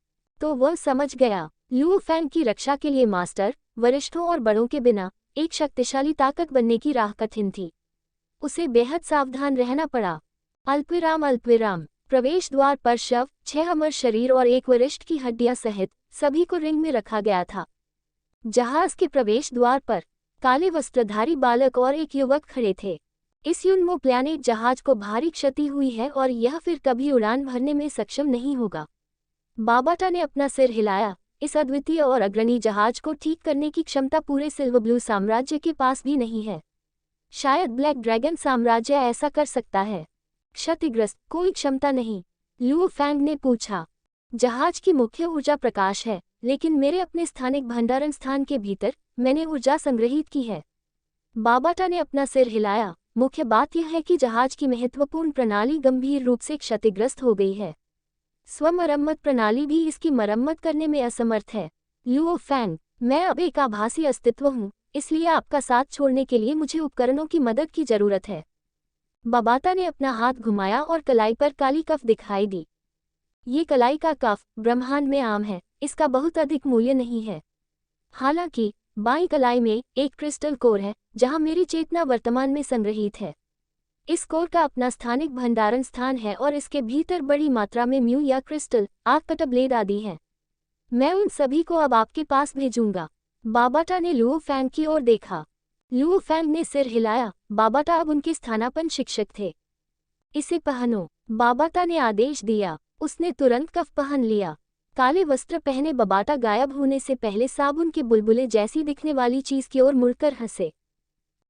तो वह समझ गया, लुओ फैंग की रक्षा के लिए मास्टर, वरिष्ठों और बड़ों के बिना एक शक्तिशाली ताकत बनने की राह कठिन थी। उसे बेहद सावधान रहना पड़ा। अल्पविराम। प्रवेश द्वार पर शव, 6 अमर शरीर और एक वरिष्ठ की हड्डियां सहित सभी को रिंग में रखा गया था। जहाज के प्रवेश द्वार पर काले वस्त्रधारी बालक और एक युवक खड़े थे। इस यूनमो प्लैनेट जहाज को भारी क्षति हुई है और यह फिर कभी उड़ान भरने में सक्षम नहीं होगा। बाबाटा ने अपना सिर हिलाया। इस अद्वितीय और अग्रणी जहाज को ठीक करने की क्षमता पूरे सिल्वर ब्लू साम्राज्य के पास भी नहीं है। शायद ब्लैक ड्रैगन साम्राज्य ऐसा कर सकता है। क्षतिग्रस्त कोई क्षमता नहीं, लुओ फैंग ने पूछा। जहाज की मुख्य ऊर्जा प्रकाश है, लेकिन मेरे अपने स्थानिक भंडारण स्थान के भीतर मैंने ऊर्जा संग्रहित की है। बाबाटा ने अपना सिर हिलाया। मुख्य बात यह है कि जहाज की महत्वपूर्ण प्रणाली गंभीर रूप से क्षतिग्रस्त हो गई है। स्वमरम्मत प्रणाली भी इसकी मरम्मत करने में असमर्थ है। लुओ फैंग, मैं अब एक आभासी अस्तित्व हूँ, इसलिए आपका साथ छोड़ने के लिए मुझे उपकरणों की मदद की जरूरत है। बाबाटा ने अपना हाथ घुमाया और कलाई पर काली कफ दिखाई दी। ये कलाई का कफ ब्रह्मांड में आम है, इसका बहुत अधिक मूल्य नहीं है। हालांकि बाईं कलाई में एक क्रिस्टल कोर है, जहां मेरी चेतना वर्तमान में संग्रहित है। इस कोर का अपना स्थानिक भंडारण स्थान है और इसके भीतर बड़ी मात्रा में म्यू या क्रिस्टल, आग कटा ब्लेड आदि हैं। मैं उन सभी को अब आपके पास भेजूंगा। बाबाटा ने लुओ फैंग की ओर देखा। लुओ फैंग ने सिर हिलाया। बाबाटा अब उनके स्थानापन्न शिक्षक थे। इसे पहनो, बाबाटा ने आदेश दिया। उसने तुरंत कफ पहन लिया। काले वस्त्र पहने बाबाटा गायब होने से पहले साबुन के बुलबुले जैसी दिखने वाली चीज की ओर मुड़कर हंसे।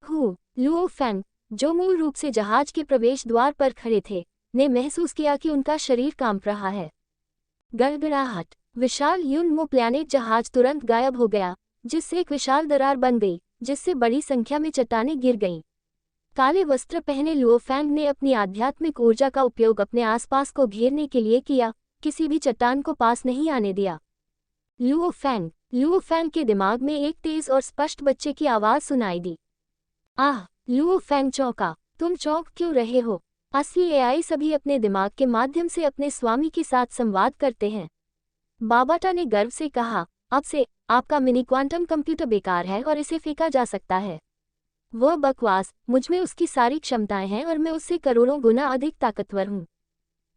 लुओ फैंग, जो मूल रूप से जहाज के प्रवेश द्वार पर खड़े थे, ने महसूस किया कि उनका शरीर कांप रहा है। गड़गड़ाहट। विशाल यूनमो प्लैनेट जहाज तुरंत गायब हो गया, जिससे एक विशाल दरार बन गई, जिससे बड़ी संख्या में चट्टानें गिर गईं। काले वस्त्र पहने लुओ फैंग ने अपनी आध्यात्मिक ऊर्जा का उपयोग अपने आसपास को घेरने के लिए किया, किसी भी चट्टान को पास नहीं आने दिया। लुओ फैंग के दिमाग में एक तेज और स्पष्ट बच्चे की आवाज सुनाई दी। आह! लुओ फैंग चौंका। तुम चौंक क्यों रहे हो? असली एआई सभी अपने दिमाग के माध्यम से अपने स्वामी के साथ संवाद करते हैं। बाबाटा ने गर्व से कहा, अब से आपका मिनी क्वांटम कंप्यूटर बेकार है और इसे फेंका जा सकता है। वह बकवास, मुझमें उसकी सारी क्षमताएं हैं और मैं उससे करोड़ों गुना अधिक ताकतवर हूँ।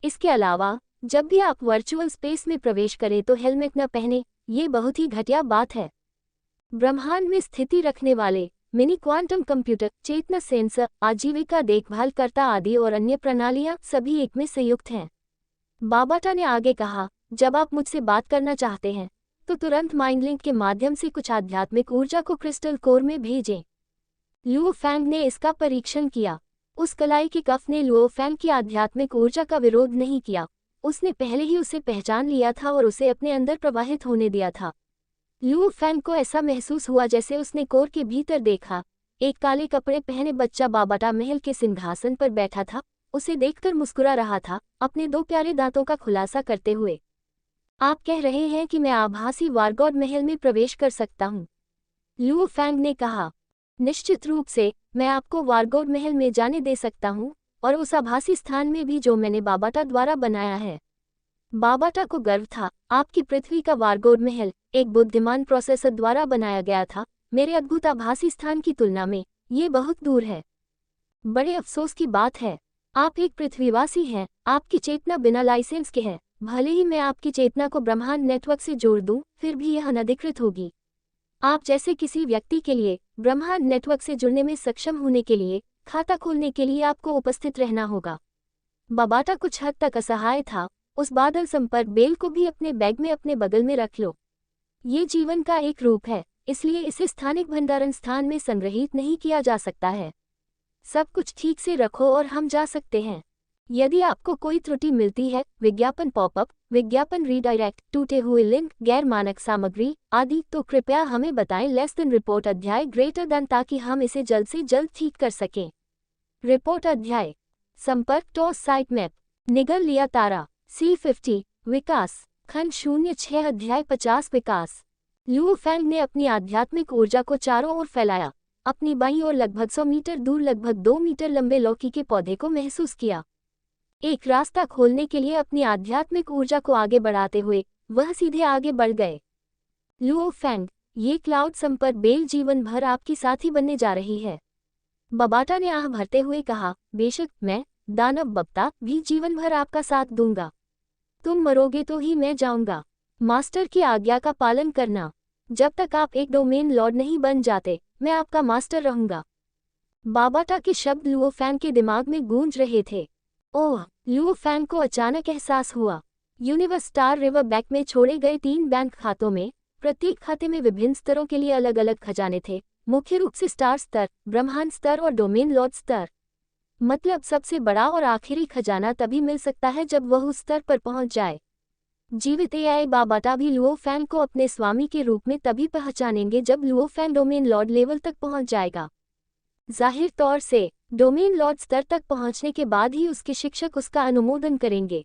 इसके अलावा, जब भी आप वर्चुअल स्पेस में प्रवेश करें तो हेलमेट न पहने, ये बहुत ही घटिया बात है। ब्रह्मांड में स्थिति रखने वाले मिनी क्वांटम कंप्यूटर, चेतना सेंसर, आजीविका देखभाल करता आदि और अन्य प्रणालियां सभी एक में संयुक्त हैं। बाबाटा ने आगे कहा, जब आप मुझसे बात करना चाहते हैं तो तुरंत माइंडलिंक के माध्यम से कुछ आध्यात्मिक ऊर्जा को क्रिस्टल कोर में भेजें। लुओ फैंग ने इसका परीक्षण किया। उस कलाई के कफ ने लुओ फैंग की आध्यात्मिक ऊर्जा का विरोध नहीं किया। उसने पहले ही उसे पहचान लिया था और उसे अपने अंदर प्रवाहित होने दिया था। लुओ फैंग को ऐसा महसूस हुआ जैसे उसने कोर के भीतर देखा। एक काले कपड़े पहने बच्चा बाबाटा महल के सिंहासन पर बैठा था, उसे देखकर मुस्कुरा रहा था, अपने 2 प्यारे दांतों का खुलासा करते हुए। आप कह रहे हैं कि मैं आभासी वारगॉड महल में प्रवेश कर सकता हूँ? लुओ फैंग ने कहा। निश्चित रूप से, मैं आपको वारगॉड महल में जाने दे सकता हूँ, और उस आभासी स्थान में भी जो मैंने बाबाटा द्वारा बनाया है। बाबाटा को गर्व था, आपकी पृथ्वी का वारगॉड महल एक बुद्धिमान प्रोसेसर द्वारा बनाया गया था। मेरे अद्भुत आभासी स्थान की तुलना में ये बहुत दूर है। बड़े अफसोस की बात है, आप एक पृथ्वीवासी हैं, आपकी चेतना बिना लाइसेंस के है। भले ही मैं आपकी चेतना को ब्रह्मांड नेटवर्क से जोड़ दूं, फिर भी यह अनधिकृत होगी। आप जैसे किसी व्यक्ति के लिए ब्रह्मांड नेटवर्क से जुड़ने में सक्षम होने के लिए खाता खोलने के लिए आपको उपस्थित रहना होगा। बाबाटा कुछ हद तक असहाय था। उस बादल संपर्क बेल को भी अपने बैग में अपने बगल में रख लो। ये जीवन का एक रूप है, इसलिए इसे स्थानिक भंडारण स्थान में संग्रहित नहीं किया जा सकता है। सब कुछ ठीक से रखो और हम जा सकते हैं। यदि आपको कोई त्रुटि मिलती है, विज्ञापन पॉपअप, विज्ञापन रीडायरेक्ट, टूटे हुए लिंक, गैर मानक सामग्री आदि, तो कृपया हमें बताएं। लेस देन रिपोर्ट अध्याय ग्रेटर देन, ताकि हम इसे जल्द से जल्द ठीक कर सकें। रिपोर्ट अध्याय। संपर्क टॉस साइट मैप। निगल लिया तारा। C50 विकास खंड 06 अध्याय 50 विकास। लुओ फैंग ने अपनी आध्यात्मिक ऊर्जा को चारों ओर फैलाया। अपनी बाईं ओर लगभग 100 मीटर दूर लगभग 2 मीटर लंबे लौकी के पौधे को महसूस किया। एक रास्ता खोलने के लिए अपनी आध्यात्मिक ऊर्जा को आगे बढ़ाते हुए वह सीधे आगे बढ़ गए। लुओ फैंग, ये क्लाउड संपर्क बेल जीवन भर आपकी साथी बनने जा रही है। बबाटा ने आह भरते हुए कहा, बेशक, मैं, दानव बप्ता, भी जीवन भर आपका साथ दूंगा। तुम मरोगे तो ही मैं जाऊंगा। मास्टर की आज्ञा का पालन करना। जब तक आप एक डोमेन लॉर्ड नहीं बन जाते, मैं आपका मास्टर रहूंगा। बाबाटा के शब्द लुओ फैंग के दिमाग में गूंज रहे थे। ओह, लुओ फैंग को अचानक एहसास हुआ। यूनिवर्स स्टार रिवर बैंक में छोड़े गए 3 बैंक खातों में प्रत्येक खाते में विभिन्न स्तरों के लिए अलग अलग खजाने थे, मुख्य रूप से स्टार स्तर, ब्रह्मांड स्तर और डोमेन लॉर्ड स्तर। मतलब सबसे बड़ा और आखिरी खजाना तभी मिल सकता है जब वह उस स्तर पर पहुंच जाए। जीवित एआई बाबाटा भी लुओ फैंग को अपने स्वामी के रूप में तभी पहचानेंगे जब Luo Fang domain lord level तक पहुंच जाएगा। जाहिर तौर से डोमेन लॉर्ड स्तर तक पहुंचने के बाद ही उसके शिक्षक उसका अनुमोदन करेंगे।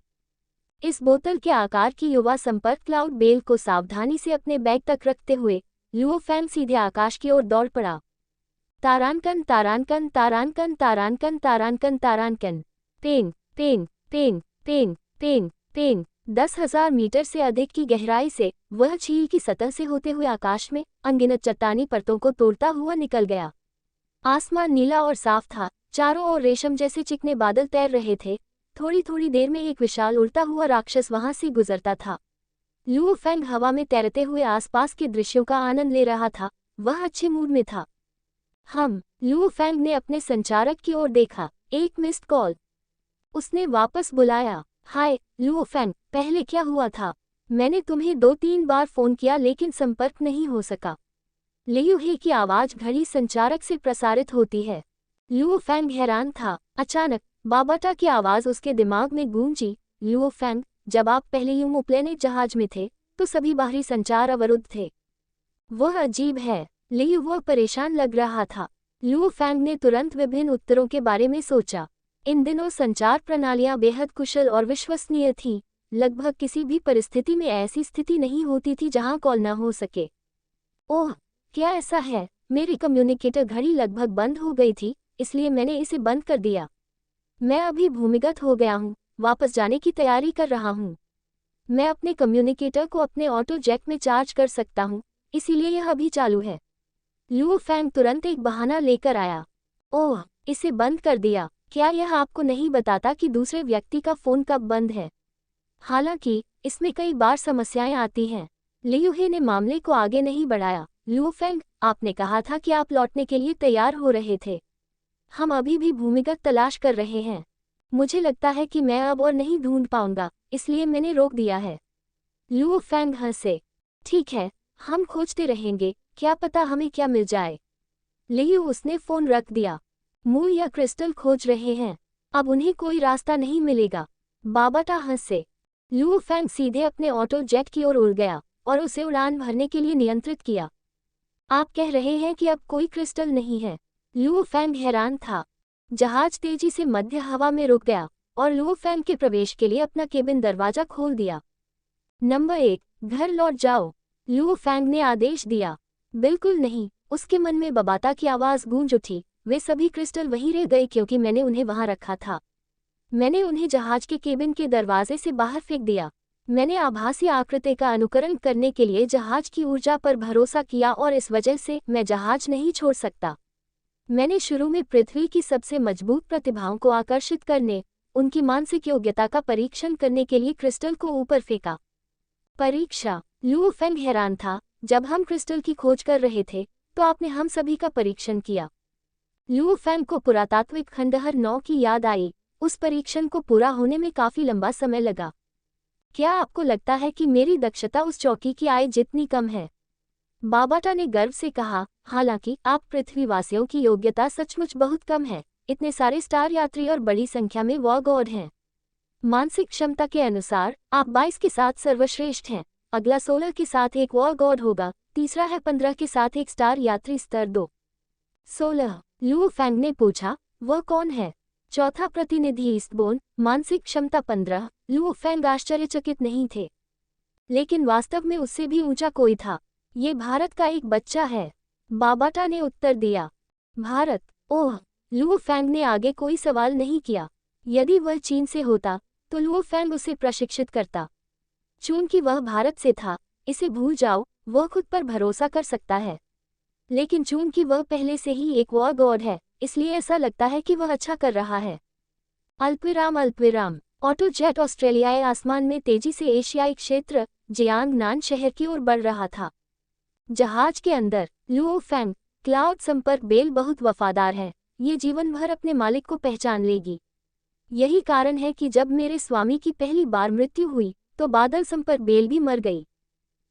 इस बोतल के आकार की युवा संपर्क क्लाउड बेल को सावधानी से अपने बैग तक रखते हुए लुओ फैंग सीधे आकाश की ओर दौड़ पड़ा। तारानकन तारानकन तारानकन तारानकन तारानकन तारानकन, पेंग पेंग पेंग पेंग पेंग पेंग। 10,000 मीटर से अधिक की गहराई से वह झील की सतह से होते हुए आकाश में अनगिनत चट्टानी परतों को तोड़ता हुआ निकल गया। आसमान नीला और साफ था, चारों ओर रेशम जैसे चिकने बादल तैर रहे थे। थोड़ी थोड़ी देर में एक विशाल उड़ता हुआ राक्षस वहां से गुजरता था। लुओ फैंग हवा में तैरते हुए आसपास के दृश्यों का आनंद ले रहा था। वह अच्छे मूड में था। लुओ फैंग ने अपने संचारक की ओर देखा। एक मिस्ड कॉल। उसने वापस बुलाया। हाय लुओ फैंग, पहले क्या हुआ था? मैंने तुम्हें 2-3 बार फोन किया लेकिन संपर्क नहीं हो सका। लियू हे की आवाज घड़ी संचारक से प्रसारित होती है। लुओ फैंग हैरान था। अचानक बाबाटा की आवाज उसके दिमाग में गूंजी। लुओ फैंग, जब आप पहले यूमोप्लेनेट जहाज में थे तो सभी बाहरी संचार अवरुद्ध थे। वह अजीब है। लियू वह परेशान लग रहा था। लुओ फैंग ने तुरंत विभिन्न उत्तरों के बारे में सोचा। इन दिनों संचार प्रणालियां बेहद कुशल और विश्वसनीय थीं। लगभग किसी भी परिस्थिति में ऐसी स्थिति नहीं होती थी जहां कॉल न हो सके। ओह, क्या ऐसा है? मेरी कम्युनिकेटर घड़ी लगभग बंद हो गई थी, इसलिए मैंने इसे बंद कर दिया। मैं अभी भूमिगत हो गया हूँ, वापस जाने की तैयारी कर रहा हूँ। मैं अपने कम्युनिकेटर को अपने ऑटो जैक में चार्ज कर सकता हूँ, इसीलिए यह अभी चालू है। लुओ फैंग तुरंत एक बहाना लेकर आया। ओह, इसे बंद कर दिया। क्या यह आपको नहीं बताता कि दूसरे व्यक्ति का फ़ोन कब बंद है? हालांकि इसमें कई बार समस्याएं आती हैं। लियू हे ने मामले को आगे नहीं बढ़ाया। लुओ फैंग, आपने कहा था कि आप लौटने के लिए तैयार हो रहे थे। हम अभी भी भूमिगत तलाश कर रहे हैं। मुझे लगता है कि मैं अब और नहीं ढूंढ पाऊंगा, इसलिए मैंने रोक दिया है। लुओ फैंग हंसे। ठीक है, हम खोजते रहेंगे, क्या पता हमें क्या मिल जाए। लियू, उसने फ़ोन रख दिया। मूल या क्रिस्टल खोज रहे हैं, अब उन्हें कोई रास्ता नहीं मिलेगा। बाबाटा हंसे। लुओ फैंग सीधे अपने ऑटो जेट की ओर उड़ गया और उसे उड़ान भरने के लिए नियंत्रित किया। आप कह रहे हैं कि अब कोई क्रिस्टल नहीं है? लुओ फैंग हैरान था। जहाज तेजी से मध्य हवा में रुक गया और लुओ फैंग के प्रवेश के लिए अपना केबिन दरवाजा खोल दिया। नंबर 1, घर लौट जाओ, लुओ फैंग ने आदेश दिया। बिल्कुल नहीं, उसके मन में बबाता की आवाज़ गूंज उठी। वे सभी क्रिस्टल वहीं रह गए क्योंकि मैंने उन्हें वहां रखा था। मैंने उन्हें जहाज के केबिन के दरवाजे से बाहर फेंक दिया। मैंने आभासी आकृति का अनुकरण करने के लिए जहाज की ऊर्जा पर भरोसा किया और इस वजह से मैं जहाज नहीं छोड़ सकता। मैंने शुरू में पृथ्वी की सबसे मजबूत प्रतिभाओं को आकर्षित करने, उनकी मानसिक योग्यता का परीक्षण करने के लिए क्रिस्टल को ऊपर फेंका। परीक्षा? लुओ फैंग हैरान था। जब हम क्रिस्टल की खोज कर रहे थे तो आपने हम सभी का परीक्षण किया। लुओ फैंग को पुरातात्विक खंडहर 9 की याद आई। उस परीक्षण को पूरा होने में काफी लंबा समय लगा। क्या आपको लगता है कि मेरी दक्षता उस चौकी की आय जितनी कम है? बाबाटा ने गर्व से कहा, हालांकि आप पृथ्वीवासियों की योग्यता सचमुच बहुत कम है। इतने सारे स्टार यात्री और बड़ी संख्या में वॉर गॉड हैं। मानसिक क्षमता के अनुसार आप 22 के साथ सर्वश्रेष्ठ हैं। अगला 16 के साथ एक वॉर गॉड होगा, तीसरा है 15 के साथ एक स्टार यात्री स्तर 2। 16? लुओ फैंग ने पूछा, वह कौन है? चौथा प्रतिनिधि ईस्टबोर्न, मानसिक क्षमता 15। लुओ फैंग आश्चर्यचकित नहीं थे, लेकिन वास्तव में उससे भी ऊंचा कोई था। ये भारत का एक बच्चा है, बाबाटा ने उत्तर दिया। भारत? ओह! लुओ फैंग ने आगे कोई सवाल नहीं किया। यदि वह चीन से होता तो लुओ फैंग उसे प्रशिक्षित करता। चूंकि वह भारत से था, इसे भूल जाओ, वह खुद पर भरोसा कर सकता है। लेकिन चूंकि वह पहले से ही एक वॉर गॉड है, इसलिए ऐसा लगता है कि वह अच्छा कर रहा है। अल्पविराम। ऑटो जेट ऑस्ट्रेलियाई आसमान में तेजी से एशियाई क्षेत्र जियांगनान शहर की ओर बढ़ रहा था। जहाज के अंदर लुओ फैंग, क्लाउड संपर्क बेल बहुत वफादार है, ये जीवन भर अपने मालिक को पहचान लेगी। यही कारण है कि जब मेरे स्वामी की पहली बार मृत्यु हुई तो बादल संपर्क बेल भी मर गई।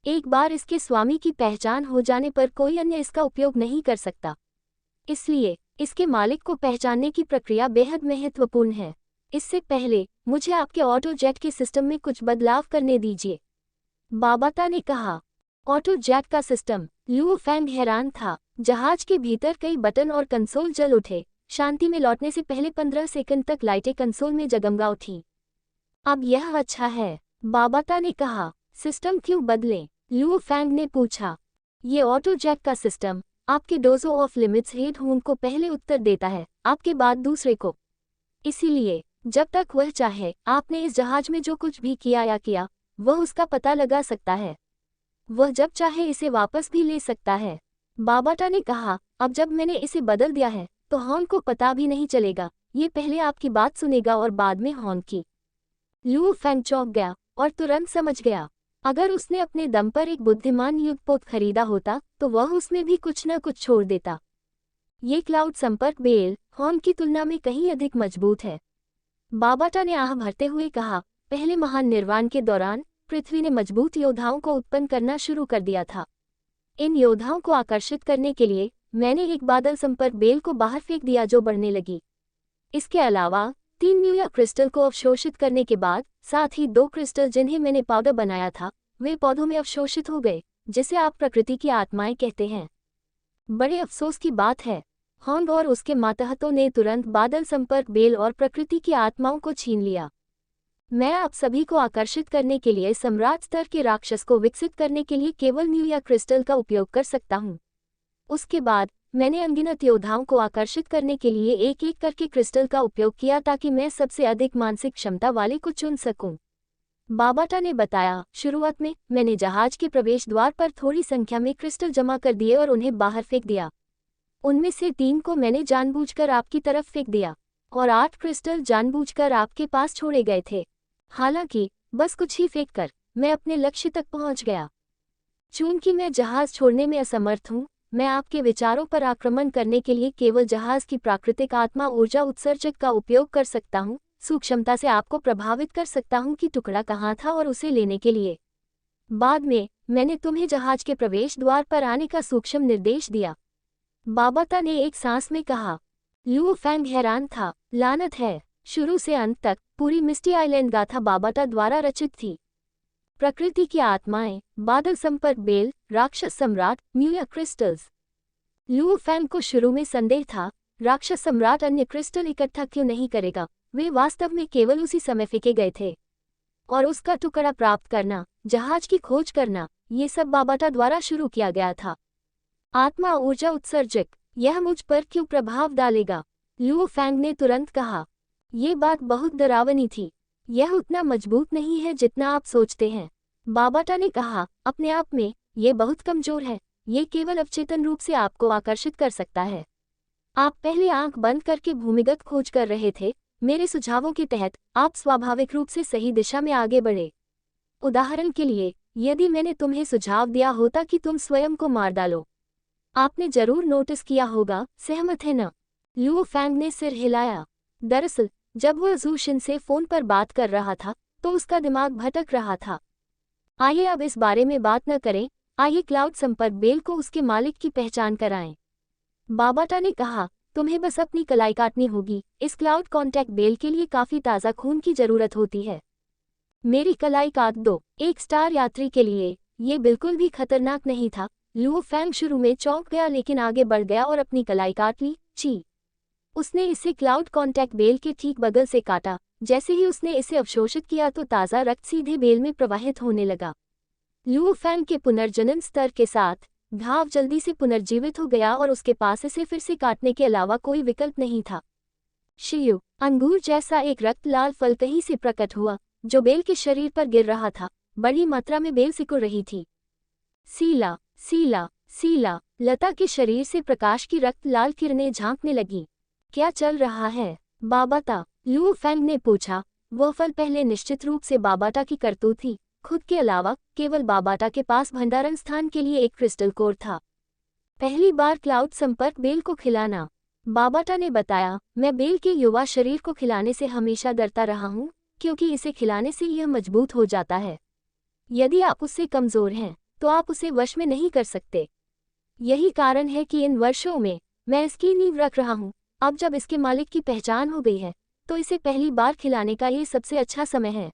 एक बार इसके स्वामी की पहचान हो जाने पर कोई अन्य इसका उपयोग नहीं कर सकता। इसलिए इसके मालिक को पहचानने की प्रक्रिया बेहद महत्वपूर्ण है। इससे पहले मुझे आपके ऑटो जेट के सिस्टम में कुछ बदलाव करने दीजिए, बाबाटा ने कहा। ऑटो जेट का सिस्टम? लुओ फैंग हैरान था। जहाज के भीतर कई बटन और कंसोल जल उठे। शांति में लौटने से पहले 15 सेकंड तक लाइटें कंसोल में जगमगा उठी। अब यह अच्छा है, बाबाटा ने कहा। सिस्टम क्यों बदलें? लुओ फैंग ने पूछा। ये ऑटो जेट का सिस्टम आपके dojo of limits head home को पहले उत्तर देता है, आपके बाद दूसरे को। इसीलिए जब तक वह चाहे, आपने इस जहाज में जो कुछ भी किया वह उसका पता लगा सकता है। वह जब चाहे इसे वापस भी ले सकता है, बाबाटा ने कहा। अब जब मैंने इसे बदल दिया है तो हॉर्न को पता भी नहीं चलेगा, ये पहले आपकी बात सुनेगा और बाद में हॉर्न की। लुओ फैंग चौंक गया और तुरंत समझ गया। अगर उसने अपने दम पर एक बुद्धिमान युद्धपोत खरीदा होता तो वह उसमें भी कुछ न कुछ छोड़ देता। ये क्लाउड संपर्क बेल हॉर्न की तुलना में कहीं अधिक मजबूत है, बाबाटा ने आह भरते हुए कहा। पहले महान निर्वाण के दौरान पृथ्वी ने मजबूत योद्धाओं को उत्पन्न करना शुरू कर दिया था। इन योद्धाओं को आकर्षित करने के लिए मैंने एक बादल संपर्क बेल को बाहर फेंक दिया जो बढ़ने लगी। इसके अलावा 3 न्यूया क्रिस्टल को अवशोषित करने के बाद साथ ही 2 क्रिस्टल जिन्हें मैंने पाउडर बनाया था वे पौधों में अवशोषित हो गए, जिसे आप प्रकृति की आत्माएं कहते हैं। बड़े अफसोस की बात है, हॉन्ग और उसके मातहतों ने तुरंत बादल संपर्क बेल और प्रकृति की आत्माओं को छीन लिया। मैं आप सभी को आकर्षित करने के लिए सम्राट स्तर के राक्षस को विकसित करने के लिए केवल न्यूया क्रिस्टल का उपयोग कर सकता हूँ। उसके बाद मैंने अनगिनत योद्धाओं को आकर्षित करने के लिए एक एक करके क्रिस्टल का उपयोग किया ताकि मैं सबसे अधिक मानसिक क्षमता वाले को चुन सकूं, बाबाटा ने बताया। शुरुआत में मैंने जहाज के प्रवेश द्वार पर थोड़ी संख्या में क्रिस्टल जमा कर दिए और उन्हें बाहर फेंक दिया। उनमें से 3 को मैंने जानबूझकर आपकी तरफ फेंक दिया और 8 क्रिस्टल जानबूझकर आपके पास छोड़े गए थे। हालांकि बस कुछ ही फेंककर मैं अपने लक्ष्य तक पहुंच गया। चूंकि मैं जहाज छोड़ने में असमर्थ हूं, मैं आपके विचारों पर आक्रमण करने के लिए केवल जहाज की प्राकृतिक आत्मा ऊर्जा उत्सर्जक का उपयोग कर सकता हूं। सूक्ष्मता से आपको प्रभावित कर सकता हूं कि टुकड़ा कहाँ था और उसे लेने के लिए बाद में मैंने तुम्हें जहाज के प्रवेश द्वार पर आने का सूक्ष्म निर्देश दिया, बाबाटा ने एक सांस में कहा। लुओ फैंग हैरान था। लानत है, शुरू से अंत तक पूरी मिस्टी आइलैंड गाथा बाबाटा द्वारा रचित थी। प्रकृति की आत्माएं, बादल संपर्क बेल, राक्षस सम्राट, न्यूया क्रिस्टल्स। लुओ फैंग को शुरू में संदेह था, राक्षस सम्राट अन्य क्रिस्टल इकट्ठा क्यों नहीं करेगा। वे वास्तव में केवल उसी समय फेंके गए थे और उसका टुकड़ा प्राप्त करना, जहाज की खोज करना, ये सब बाबाटा द्वारा शुरू किया गया था। आत्मा ऊर्जा उत्सर्जक, यह मुझ पर क्यों प्रभाव डालेगा? लुओ फैंग ने तुरंत कहा। ये बात बहुत डरावनी थी। यह उतना मजबूत नहीं है जितना आप सोचते हैं, बाबाटा ने कहा। अपने आप में ये बहुत कमजोर है, ये केवल अवचेतन रूप से आपको आकर्षित कर सकता है। आप पहले आंख बंद करके भूमिगत खोज कर रहे थे। मेरे सुझावों के तहत आप स्वाभाविक रूप से सही दिशा में आगे बढ़े। उदाहरण के लिए, यदि मैंने तुम्हें सुझाव दिया होता कि तुम स्वयं को मार डालो, आपने जरूर नोटिस किया होगा, सहमत है न? लुओ फैंग ने सिर हिलाया। दरअसल जब वह ज़ूशिन से फोन पर बात कर रहा था तो उसका दिमाग भटक रहा था। आइए अब इस बारे में बात न करें, आइए क्लाउड संपर्क बेल को उसके मालिक की पहचान कराएं, बाबाटा ने कहा। तुम्हें बस अपनी कलाई काटनी होगी। इस क्लाउड कॉन्टैक्ट बेल के लिए काफी ताज़ा खून की जरूरत होती है। मेरी कलाई काट दो। एक स्टार यात्री के लिए ये बिल्कुल भी खतरनाक नहीं था। लुओ फैंग शुरू में चौंक गया लेकिन आगे बढ़ गया और अपनी कलाई काट ली। ची! उसने इसे क्लाउड कॉन्टैक्ट बेल के ठीक बगल से काटा। जैसे ही उसने इसे अवशोषित किया तो ताज़ा रक्त सीधे बेल में प्रवाहित होने लगा। लुओ फैंग के पुनर्जन्म स्तर के साथ घाव जल्दी से पुनर्जीवित हो गया और उसके पास इसे फिर से काटने के अलावा कोई विकल्प नहीं था। शियु, अंगूर जैसा एक रक्त लाल फल कहीं से प्रकट हुआ, जो बेल के शरीर पर गिर रहा था। बड़ी मात्रा में बेल सिकुड़ रही थी। सीला, सीला, सीला, लता के शरीर से प्रकाश की रक्त लाल किरणें झांकने लगी। क्या चल रहा है बाबाटा? लुओ फैंग ने पूछा। वह फल पहले निश्चित रूप से बाबाटा की करतूत थी। खुद के अलावा केवल बाबाटा के पास भंडारण स्थान के लिए एक क्रिस्टल कोर था। पहली बार क्लाउड संपर्क बेल को खिलाना। बाबाटा ने बताया, मैं बेल के युवा शरीर को खिलाने से हमेशा डरता रहा हूँ, क्योंकि इसे खिलाने से यह मजबूत हो जाता है। यदि आप उससे कमजोर हैं तो आप उसे वश में नहीं कर सकते। यही कारण है कि इन वर्षों में मैं इसकी नींव रख रहा हूँ। अब जब इसके मालिक की पहचान हो गई है तो इसे पहली बार खिलाने का ये सबसे अच्छा समय है।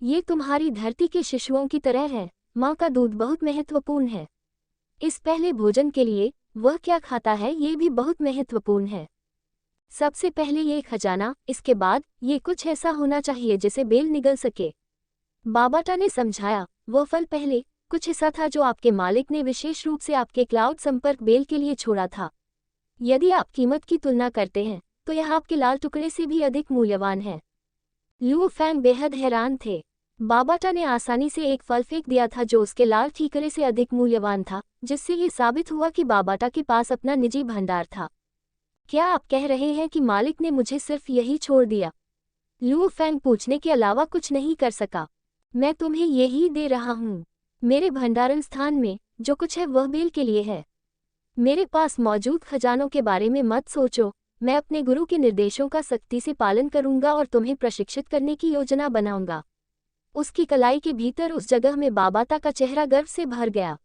ये तुम्हारी धरती के शिशुओं की तरह है। माँ का दूध बहुत महत्वपूर्ण है। इस पहले भोजन के लिए वह क्या खाता है ये भी बहुत महत्वपूर्ण है। सबसे पहले ये खजाना, इसके बाद ये कुछ ऐसा होना चाहिए जिसे बेल निगल सके। बाबाटा ने समझाया, वह फल पहले कुछ ऐसा था जो आपके मालिक ने विशेष रूप से आपके क्लाउड संपर्क बेल के लिए छोड़ा था। यदि आप कीमत की तुलना करते हैं तो यह आपके लाल टुकड़े से भी अधिक मूल्यवान है। लुओ फैंग बेहद हैरान थे। बाबाटा ने आसानी से एक फल फेंक दिया था जो उसके लाल ठीकरे से अधिक मूल्यवान था, जिससे ये साबित हुआ कि बाबाटा के पास अपना निजी भंडार था। क्या आप कह रहे हैं कि मालिक ने मुझे सिर्फ यही छोड़ दिया? लुओ फैंग पूछने के अलावा कुछ नहीं कर सका। मैं तुम्हें यही दे रहा हूँ। मेरे भंडारण स्थान में जो कुछ है वह बेल के लिए है। मेरे पास मौजूद खजानों के बारे में मत सोचो। मैं अपने गुरु के निर्देशों का सख्ती से पालन करूंगा और तुम्हें प्रशिक्षित करने की योजना बनाऊंगा। उसकी कलाई के भीतर उस जगह में बाबाटा का चेहरा गर्व से भर गया।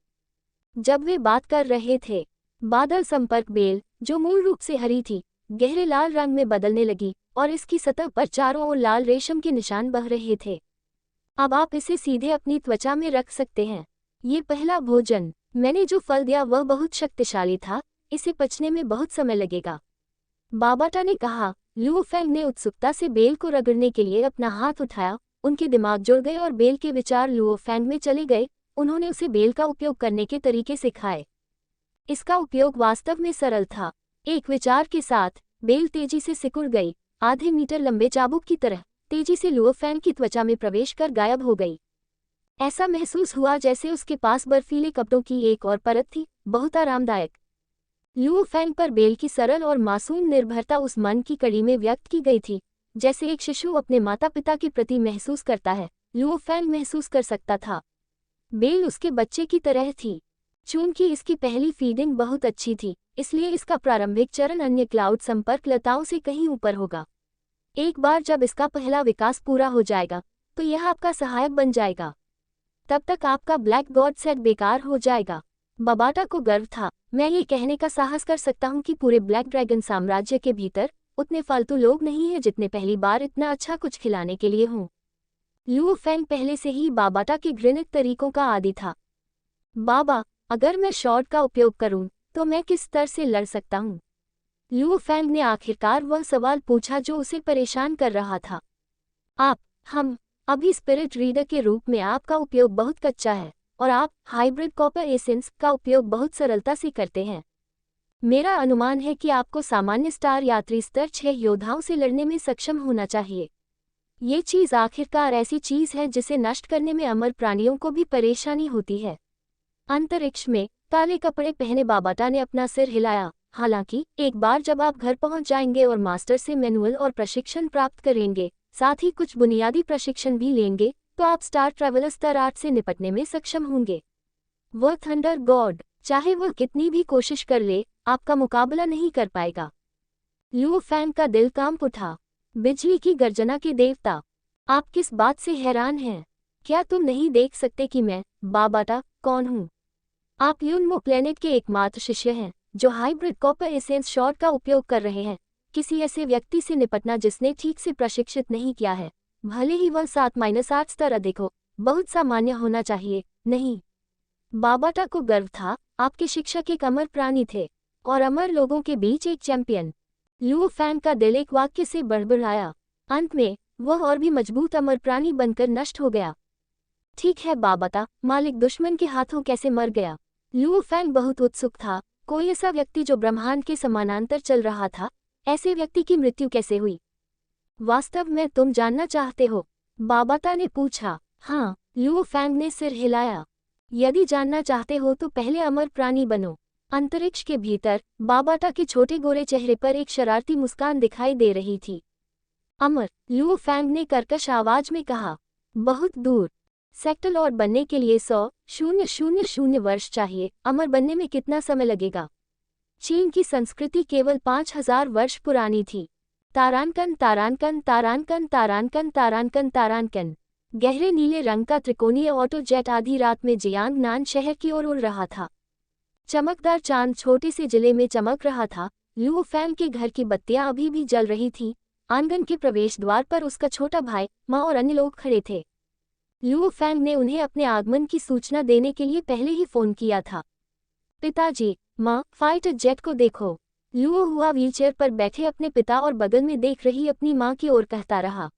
जब वे बात कर रहे थे, बादल संपर्क बेल, जो मूल रूप से हरी थी, गहरे लाल रंग में बदलने लगी और इसकी सतह पर चारों ओर लाल रेशम के निशान बह रहे थे। अब आप इसे सीधे अपनी त्वचा में रख सकते हैं। ये पहला भोजन, मैंने जो फल दिया वह बहुत शक्तिशाली था, इसे पचने में बहुत समय लगेगा, बाबाटा ने कहा। लुओ फैंग ने उत्सुकता से बेल को रगड़ने के लिए अपना हाथ उठाया। उनके दिमाग जुड़ गए और बेल के विचार लुओ फैंग में चले गए। उन्होंने उसे बेल का उपयोग करने के तरीके सिखाए। इसका उपयोग वास्तव में सरल था। एक विचार के साथ बेल तेजी से सिकुड़ गई, आधे मीटर लंबे चाबुक की तरह तेजी से लुओ फैंग की त्वचा में प्रवेश कर गायब हो गई। ऐसा महसूस हुआ जैसे उसके पास बर्फीले कपड़ों की एक और परत थी, बहुत आरामदायक। लुओ फैंग पर बेल की सरल और मासूम निर्भरता उस मन की कड़ी में व्यक्त की गई थी जैसे एक शिशु अपने माता पिता के प्रति महसूस करता है। लुओ फैंग महसूस कर सकता था बेल उसके बच्चे की तरह थी। चूंकि इसकी पहली फीडिंग बहुत अच्छी थी, इसलिए इसका प्रारंभिक चरण अन्य क्लाउड संपर्क लताओं से कहीं ऊपर होगा। एक बार जब इसका पहला विकास पूरा हो जाएगा तो यह आपका सहायक बन जाएगा। तब तक आपका ब्लैक गॉड सेट बेकार हो जाएगा। बाबाटा को गर्व था, मैं ये कहने का साहस कर सकता हूँ कि पूरे ब्लैक ड्रैगन साम्राज्य के भीतर उतने फालतू लोग नहीं हैं जितने पहली बार इतना अच्छा कुछ खिलाने के लिए हों। लुओ फैंग पहले से ही बाबाटा के घृणित तरीकों का आदी था। बाबा, अगर मैं शॉर्ट का उपयोग करूं तो मैं किस स्तर से लड़ सकता हूं? लुओ फैंग ने आखिरकार वह सवाल पूछा जो उसे परेशान कर रहा था। हम अभी स्पिरिट रीडर के रूप में आपका उपयोग बहुत कच्चा है और आप हाइब्रिड कॉपर एसेंस का उपयोग बहुत सरलता से करते हैं। मेरा अनुमान है कि आपको सामान्य स्टार यात्री स्तर 6 योद्धाओं से लड़ने में सक्षम होना चाहिए। ये चीज़ आखिरकार ऐसी चीज़ है जिसे नष्ट करने में अमर प्राणियों को भी परेशानी होती है। अंतरिक्ष में काले कपड़े पहने बाबाटा ने अपना सिर हिलाया। हालांकि एक बार जब आप घर पहुंच जाएंगे और मास्टर से मैनुअल और प्रशिक्षण प्राप्त करेंगे, साथ ही कुछ बुनियादी प्रशिक्षण भी लेंगे, तो आप स्टार ट्रैवलर स्तर 8 से निपटने में सक्षम होंगे। वह थंडर गॉड, चाहे वह कितनी भी कोशिश कर ले, आपका मुकाबला नहीं कर पाएगा। लुओ फैंग का दिल कांप उठा। बिजली की गर्जना के देवता, आप किस बात से हैरान हैं? क्या तुम नहीं देख सकते कि मैं बाबाटा कौन हूँ? आप यूनमो प्लेनेट के एकमात्र शिष्य हैं जो हाइब्रिड कॉपर एसेंस शॉट का उपयोग कर रहे हैं। किसी ऐसे व्यक्ति से निपटना जिसने ठीक से प्रशिक्षित नहीं किया है, भले ही वह 7-8 स्तर अधिक हो, बहुत सामान्य होना चाहिए। नहीं, बाबाटा को गर्व था, आपके शिक्षक एक अमर प्राणी थे और अमर लोगों के बीच एक चैंपियन। लुओ फैंग का दिल एक वाक्य से बड़बड़ाया। अंत में वह और भी मजबूत अमर प्राणी बनकर नष्ट हो गया। ठीक है बाबता, मालिक दुश्मन के हाथों कैसे मर गया? लुओ फैंग बहुत उत्सुक था। कोई ऐसा व्यक्ति जो ब्रह्मांड के समानांतर चल रहा था, ऐसे व्यक्ति की मृत्यु कैसे हुई? वास्तव में तुम जानना चाहते हो? बाबता ने पूछा। हाँ, लुओ फैंग ने सिर हिलाया। यदि जानना चाहते हो तो पहले अमर प्राणी बनो। अंतरिक्ष के भीतर बाबाटा के छोटे गोरे चेहरे पर एक शरारती मुस्कान दिखाई दे रही थी। अमर, लुओ फैंग ने कर्कश आवाज में कहा। बहुत दूर। सेक्टर और बनने के लिए 100,000 वर्ष चाहिए। अमर बनने में कितना समय लगेगा? चीन की संस्कृति केवल 5000 वर्ष पुरानी थी। तारानकन तारानकन तारानकन तारानकन तारानकन तारानकन। गहरे नीले रंग का त्रिकोणीय ऑटो जेट आधी रात में जियांगनान शहर की ओर उड़ रहा था। चमकदार चांद छोटे से जिले में चमक रहा था। लुओ फैंग के घर की बत्तियां अभी भी जल रही थीं। आंगन के प्रवेश द्वार पर उसका छोटा भाई, माँ और अन्य लोग खड़े थे। लुओ फैंग ने उन्हें अपने आगमन की सूचना देने के लिए पहले ही फोन किया था। पिताजी, माँ, फाइटर जेट को देखो। लुओ हुआ व्हीलचेयर पर बैठे अपने पिता और बगल में देख रही अपनी माँ की ओर कहता रहा।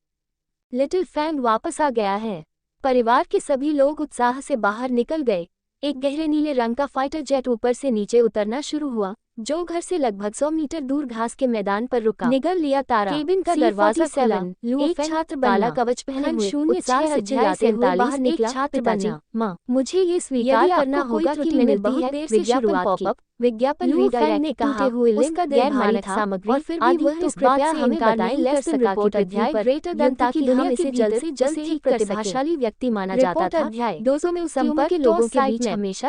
लिटिल फैंग वापस आ गया है। परिवार के सभी लोग उत्साह से बाहर निकल गए। एक गहरे नीले रंग का फाइटर जेट ऊपर से नीचे उतरना शुरू हुआ, जो घर से लगभग 100 मीटर दूर घास के मैदान पर रुका। निगल लिया तारा। केबिन का दरवाजा खुला। एक छात्र काला कवच पहने हुए उत्साह से चिल्लाते हुए बाहर निकला। छात्र बना। माँ, मुझे ये स्वीकार करना होगा कि मैंने बहुत देर से शुरुआत की। विज्ञापन रीडायरेक्ट ने कहा उसका गैर मानक सामग्री और फिर भी वह इस कृपया हमें बताएं लेस देन रिपोर्ट अध्याय ग्रेटर देन ताकि हम इसे जल्द से जल्द ठीक प्रतिभाशाली व्यक्ति माना जाता था। 200 में उस संपर्क के लोगों के बीच हमेशा